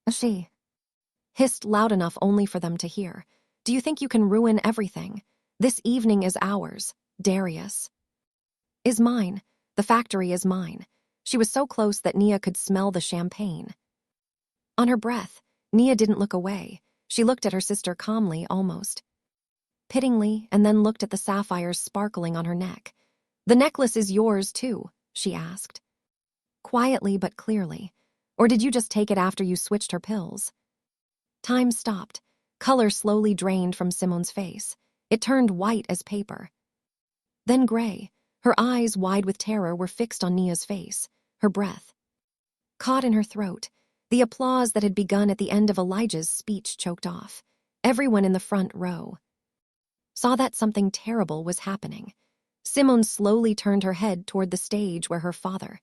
She hissed loud enough only for them to hear. "Do you think you can ruin everything? This evening is ours. Darius is mine. The factory is mine." She was so close that Nia could smell the champagne on her breath. Nia didn't look away. She looked at her sister calmly, almost pityingly, and then looked at the sapphires sparkling on her neck. "The necklace is yours, too?" she asked, quietly but clearly. "Or did you just take it after you switched her pills?" Time stopped. Color slowly drained from Simone's face. It turned white as paper, then gray. Her eyes, wide with terror, were fixed on Nia's face. Her breath caught in her throat. The applause that had begun at the end of Elijah's speech choked off. Everyone in the front row saw that something terrible was happening. Simone slowly turned her head toward the stage where her father,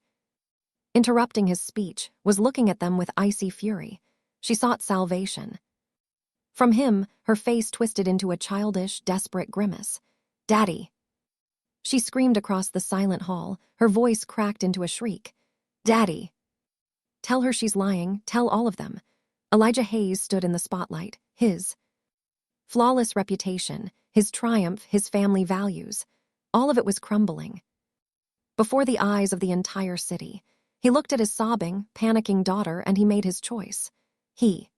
interrupting his speech, was looking at them with icy fury. She sought salvation from him. Her face twisted into a childish, desperate grimace. "Daddy!" She screamed across the silent hall. Her voice cracked into a shriek. "Daddy! Tell her she's lying. Tell all of them." Elijah Hayes stood in the spotlight. His flawless reputation, his triumph, his family values. All of it was crumbling before the eyes of the entire city. He looked at his sobbing, panicking daughter, and he made his choice. He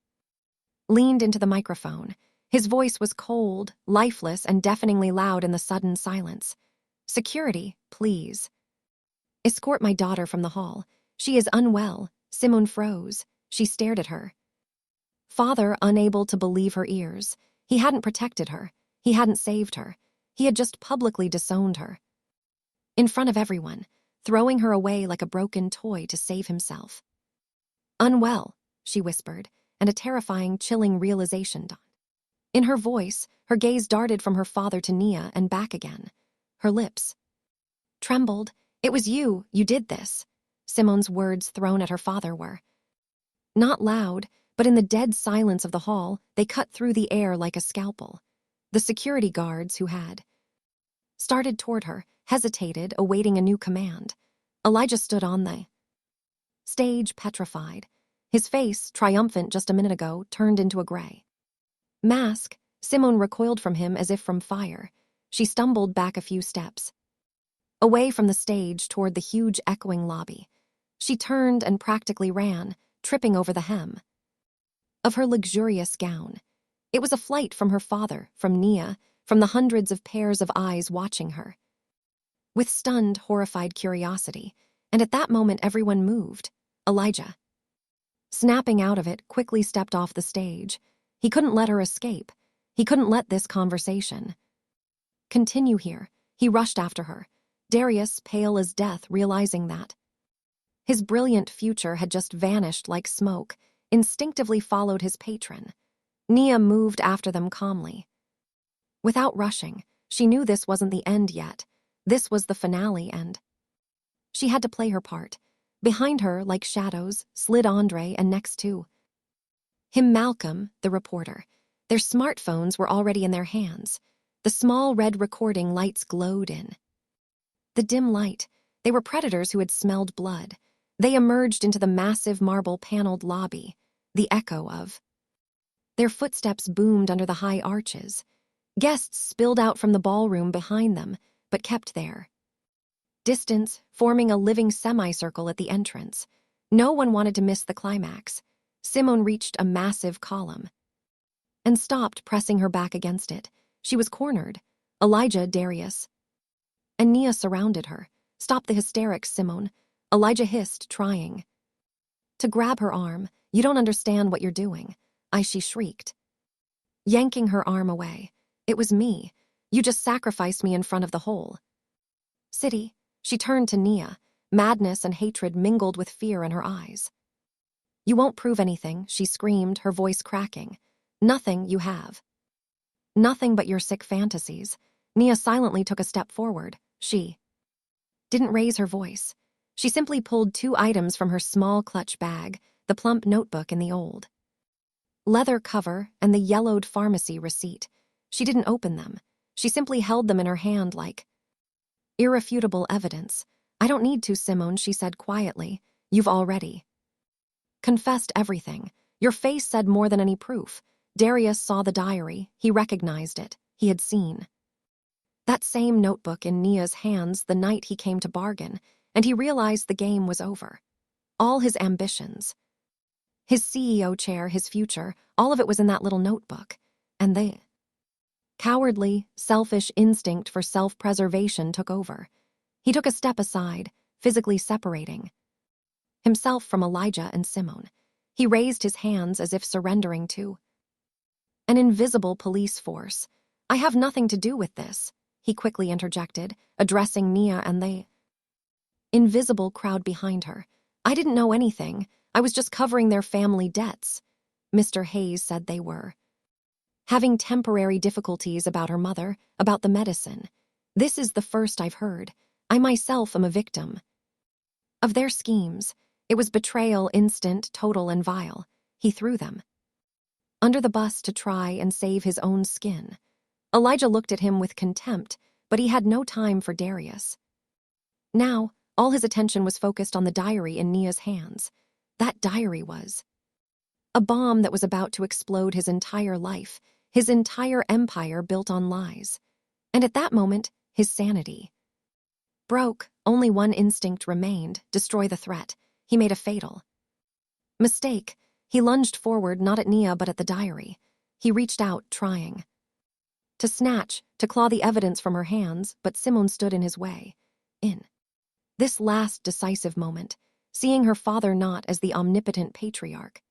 leaned into the microphone. His voice was cold, lifeless, and deafeningly loud in the sudden silence. "Security, please. Escort my daughter from the hall. She is unwell." Simone froze. She stared at her father, unable to believe her ears. He hadn't protected her. He hadn't saved her. He had just publicly disowned her. In front of everyone, throwing her away like a broken toy to save himself. "Unwell," she whispered, and a terrifying, chilling realization dawned. In her voice, her gaze darted from her father to Nia and back again. Her lips trembled. "It was you did this." Simone's words thrown at her father were not loud, but in the dead silence of the hall, they cut through the air like a scalpel. The security guards who had started toward her, hesitated, awaiting a new command. Elijah stood on the stage, petrified. His face, triumphant just a minute ago, turned into a gray mask. Simone recoiled from him as if from fire. She stumbled back a few steps, away from the stage toward the huge echoing lobby. She turned and practically ran, tripping over the hem of her luxurious gown. It was a flight from her father, from Nia, from the hundreds of pairs of eyes watching her with stunned, horrified curiosity. And at that moment everyone moved. Elijah, snapping out of it, quickly stepped off the stage. He couldn't let her escape. He couldn't let this conversation continue here. He rushed after her. Darius, pale as death, realizing that his brilliant future had just vanished like smoke, instinctively followed his patron. Nia moved after them calmly. Without rushing, she knew this wasn't the end yet. This was the finale, and she had to play her part. Behind her, like shadows, slid Andre, and next to him Malcolm, the reporter. Their smartphones were already in their hands. The small red recording lights glowed in the dim light. They were predators who had smelled blood. They emerged into the massive marble-paneled lobby. The echo of their footsteps boomed under the high arches. Guests spilled out from the ballroom behind them, but kept their distance, forming a living semicircle at the entrance. No one wanted to miss the climax. Simone reached a massive column and stopped, pressing her back against it. She was cornered. Elijah, Darius, and Nia surrounded her. "Stop the hysterics, Simone," Elijah hissed, trying to grab her arm. "You don't understand what you're doing." She shrieked, yanking her arm away. "It was me. You just sacrificed me in front of the whole city." She turned to Nia. Madness and hatred mingled with fear in her eyes. "You won't prove anything," she screamed, her voice cracking. "Nothing you have. Nothing but your sick fantasies." Nia silently took a step forward. She didn't raise her voice. She simply pulled 2 items from her small clutch bag, the plump notebook and the old leather cover and the yellowed pharmacy receipt. She didn't open them. She simply held them in her hand like irrefutable evidence. "I don't need to, Simone," she said quietly. "You've already confessed everything. Your face said more than any proof." Darius saw the diary. He recognized it. He had seen that same notebook in Nia's hands the night he came to bargain, and he realized the game was over. All his ambitions, his CEO chair, his future, all of it was in that little notebook. And the cowardly, selfish instinct for self-preservation took over. He took a step aside, physically separating himself from Elijah and Simone. He raised his hands as if surrendering to an invisible police force. "I have nothing to do with this," he quickly interjected, addressing Nia and the invisible crowd behind her. "I didn't know anything. I was just covering their family debts." Mr. Hayes said they were having temporary difficulties about her mother, about the medicine. "This is the first I've heard. I myself am a victim of their schemes." It was betrayal, instant, total, and vile. He threw them under the bus to try and save his own skin. Elijah looked at him with contempt, but he had no time for Darius. Now, all his attention was focused on the diary in Nia's hands. That diary was a bomb that was about to explode his entire life, his entire empire built on lies. And at that moment, his sanity broke. Only one instinct remained: destroy the threat. He made a fatal mistake. He lunged forward, not at Nia but at the diary. He reached out, trying to snatch, to claw the evidence from her hands, but Simone stood in his way. In this last decisive moment, seeing her father not as the omnipotent patriarch,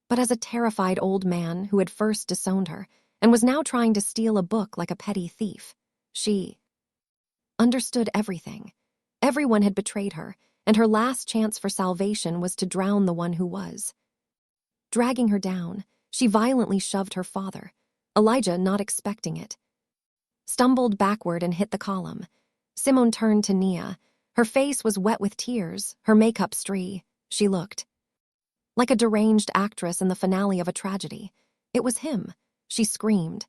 but as a terrified old man who had first disowned her and was now trying to steal a book like a petty thief. She understood everything. Everyone had betrayed her, and her last chance for salvation was to drown the one who was. Dragging her down, she violently shoved her father. Elijah, not expecting it, stumbled backward and hit the column. Simone turned to Nia. Her face was wet with tears, her makeup stray. She looked like a deranged actress in the finale of a tragedy. It was him, she screamed,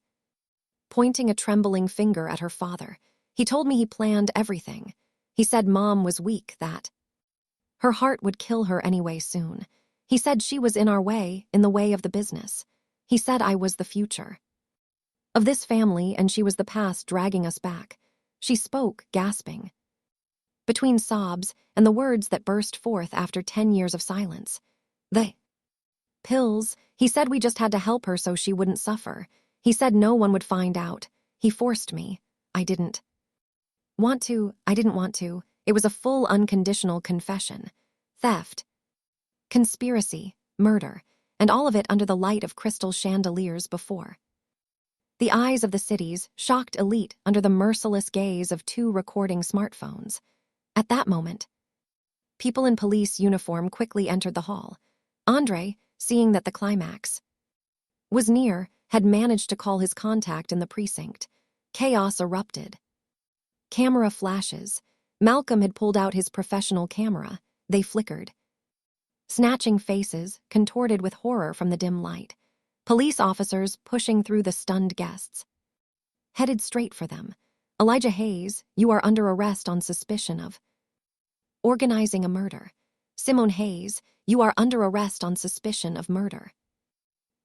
pointing a trembling finger at her father. He told me he planned everything. He said Mom was weak, that her heart would kill her anyway soon. He said she was in our way, in the way of the business. He said I was the future of this family and she was the past dragging us back. She spoke, gasping, between sobs and the words that burst forth after 10 years of silence. The pills, he said we just had to help her so she wouldn't suffer. He said no one would find out. He forced me. I didn't want to. It was a full unconditional confession. Theft, conspiracy, murder, and all of it under the light of crystal chandeliers before the eyes of the city's shocked elite under the merciless gaze of 2 recording smartphones. At that moment, people in police uniform quickly entered the hall. Andre, seeing that the climax was near, had managed to call his contact in the precinct. Chaos erupted. Camera flashes. Malcolm had pulled out his professional camera. They flickered, snatching faces contorted with horror from the dim light. Police officers pushing through the stunned guests, headed straight for them. Elijah Hayes, you are under arrest on suspicion of organizing a murder. Simone Hayes, you are under arrest on suspicion of murder.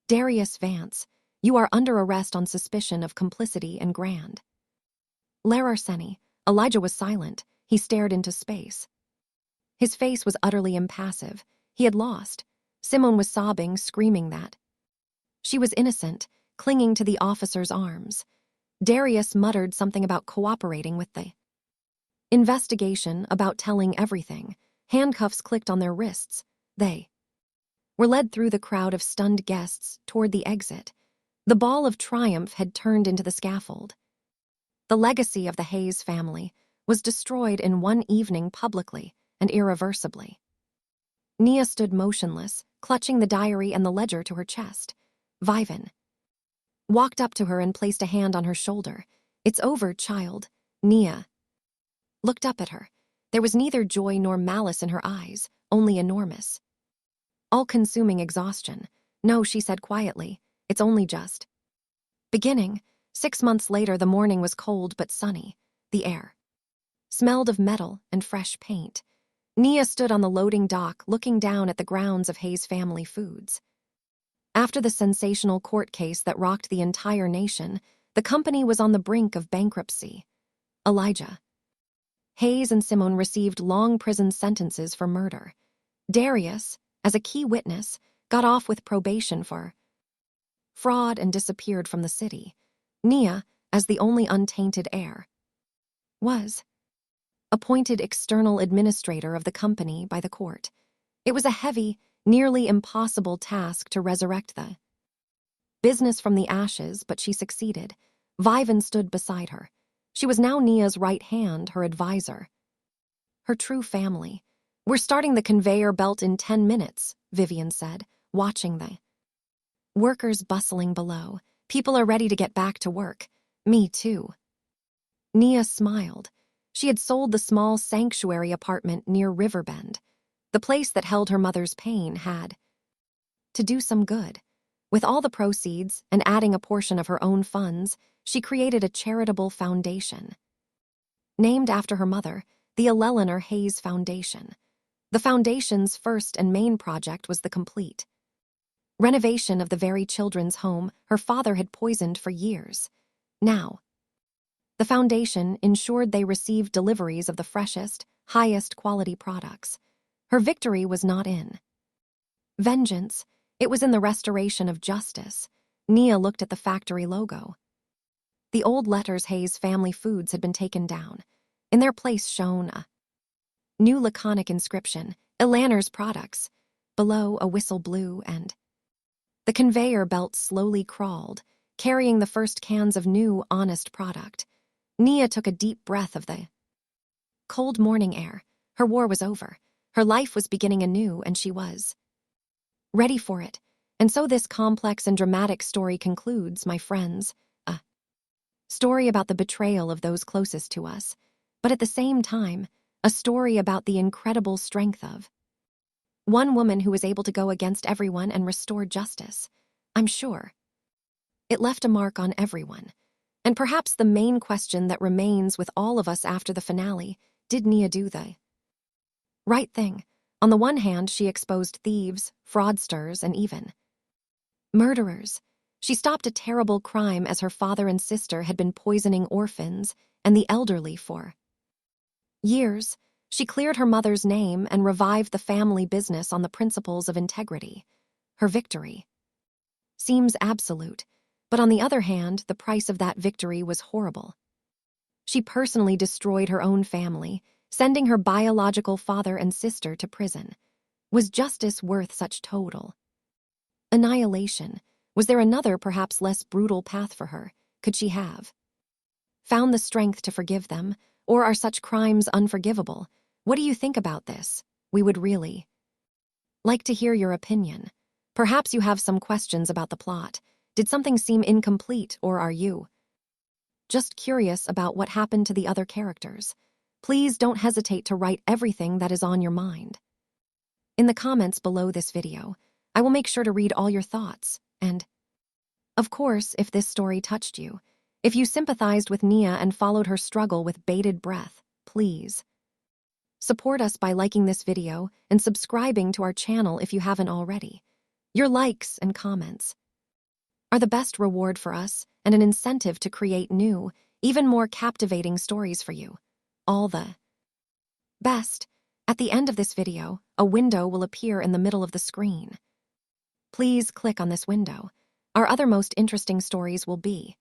Darius Vance, you are under arrest on suspicion of complicity and grand larceny. Elijah was silent. He stared into space. His face was utterly impassive. He had lost. Simone was sobbing, screaming that she was innocent, clinging to the officer's arms. Darius muttered something about cooperating with the investigation, about telling everything. Handcuffs clicked on their wrists. They were led through the crowd of stunned guests toward the exit. The ball of triumph had turned into the scaffold. The legacy of the Hayes family was destroyed in one evening publicly and irreversibly. Nia stood motionless, clutching the diary and the ledger to her chest. Vivan walked up to her and placed a hand on her shoulder. It's over, child. Nia looked up at her. There was neither joy nor malice in her eyes, only enormous, all-consuming exhaustion. No, she said quietly, it's only just beginning. 6 months later, the morning was cold but sunny. The air smelled of metal and fresh paint. Nia stood on the loading dock, looking down at the grounds of Hayes Family Foods. After the sensational court case that rocked the entire nation, the company was on the brink of bankruptcy. Elijah Hayes and Simone received long prison sentences for murder. Darius, as a key witness, got off with probation for fraud and disappeared from the city. Nia, as the only untainted heir, was appointed external administrator of the company by the court. It was a heavy, nearly impossible task to resurrect the business from the ashes, but she succeeded. Vivan stood beside her. She was now Nia's right hand, her advisor, her true family. We're starting the conveyor belt in 10 minutes, Vivian said, watching the workers bustling below. People are ready to get back to work. Me too. Nia smiled. She had sold the small sanctuary apartment near Riverbend. The place that held her mother's pain had to do some good. With all the proceeds and adding a portion of her own funds, she created a charitable foundation. Named after her mother, the Eleanor Hayes Foundation. The foundation's first and main project was the complete renovation of the very children's home her father had poisoned for years. Now, the foundation ensured they received deliveries of the freshest, highest quality products. Her victory was not in vengeance, it was in the restoration of justice. Nia looked at the factory logo. The old letters Hayes Family Foods had been taken down. In their place shone a new laconic inscription, Eleanor's Products. Below, a whistle blew and the conveyor belt slowly crawled, carrying the first cans of new, honest product. Nia took a deep breath of the cold morning air. Her war was over. Her life was beginning anew, and she was ready for it. And so this complex and dramatic story concludes, my friends. A story about the betrayal of those closest to us, but at the same time, a story about the incredible strength of one woman who was able to go against everyone and restore justice. I'm sure it left a mark on everyone. And perhaps the main question that remains with all of us after the finale, did Nia do the right thing? On the one hand, she exposed thieves, fraudsters, and even murderers. She stopped a terrible crime as her father and sister had been poisoning orphans and the elderly for years. She cleared her mother's name and revived the family business on the principles of integrity. Her victory seems absolute, but on the other hand, the price of that victory was horrible. She personally destroyed her own family, sending her biological father and sister to prison. Was justice worth such total annihilation? Was there another, perhaps less brutal path for her? Could she have found the strength to forgive them, or are such crimes unforgivable? What do you think about this? We would really like to hear your opinion. Perhaps you have some questions about the plot. Did something seem incomplete, or are you just curious about what happened to the other characters? Please don't hesitate to write everything that is on your mind in the comments below this video. I will make sure to read all your thoughts, and of course, if this story touched you, if you sympathized with Nia and followed her struggle with bated breath, please support us by liking this video and subscribing to our channel if you haven't already. Your likes and comments are the best reward for us and an incentive to create new, even more captivating stories for you. All the best. At the end of this video, a window will appear in the middle of the screen. Please click on this window. Our other most interesting stories will be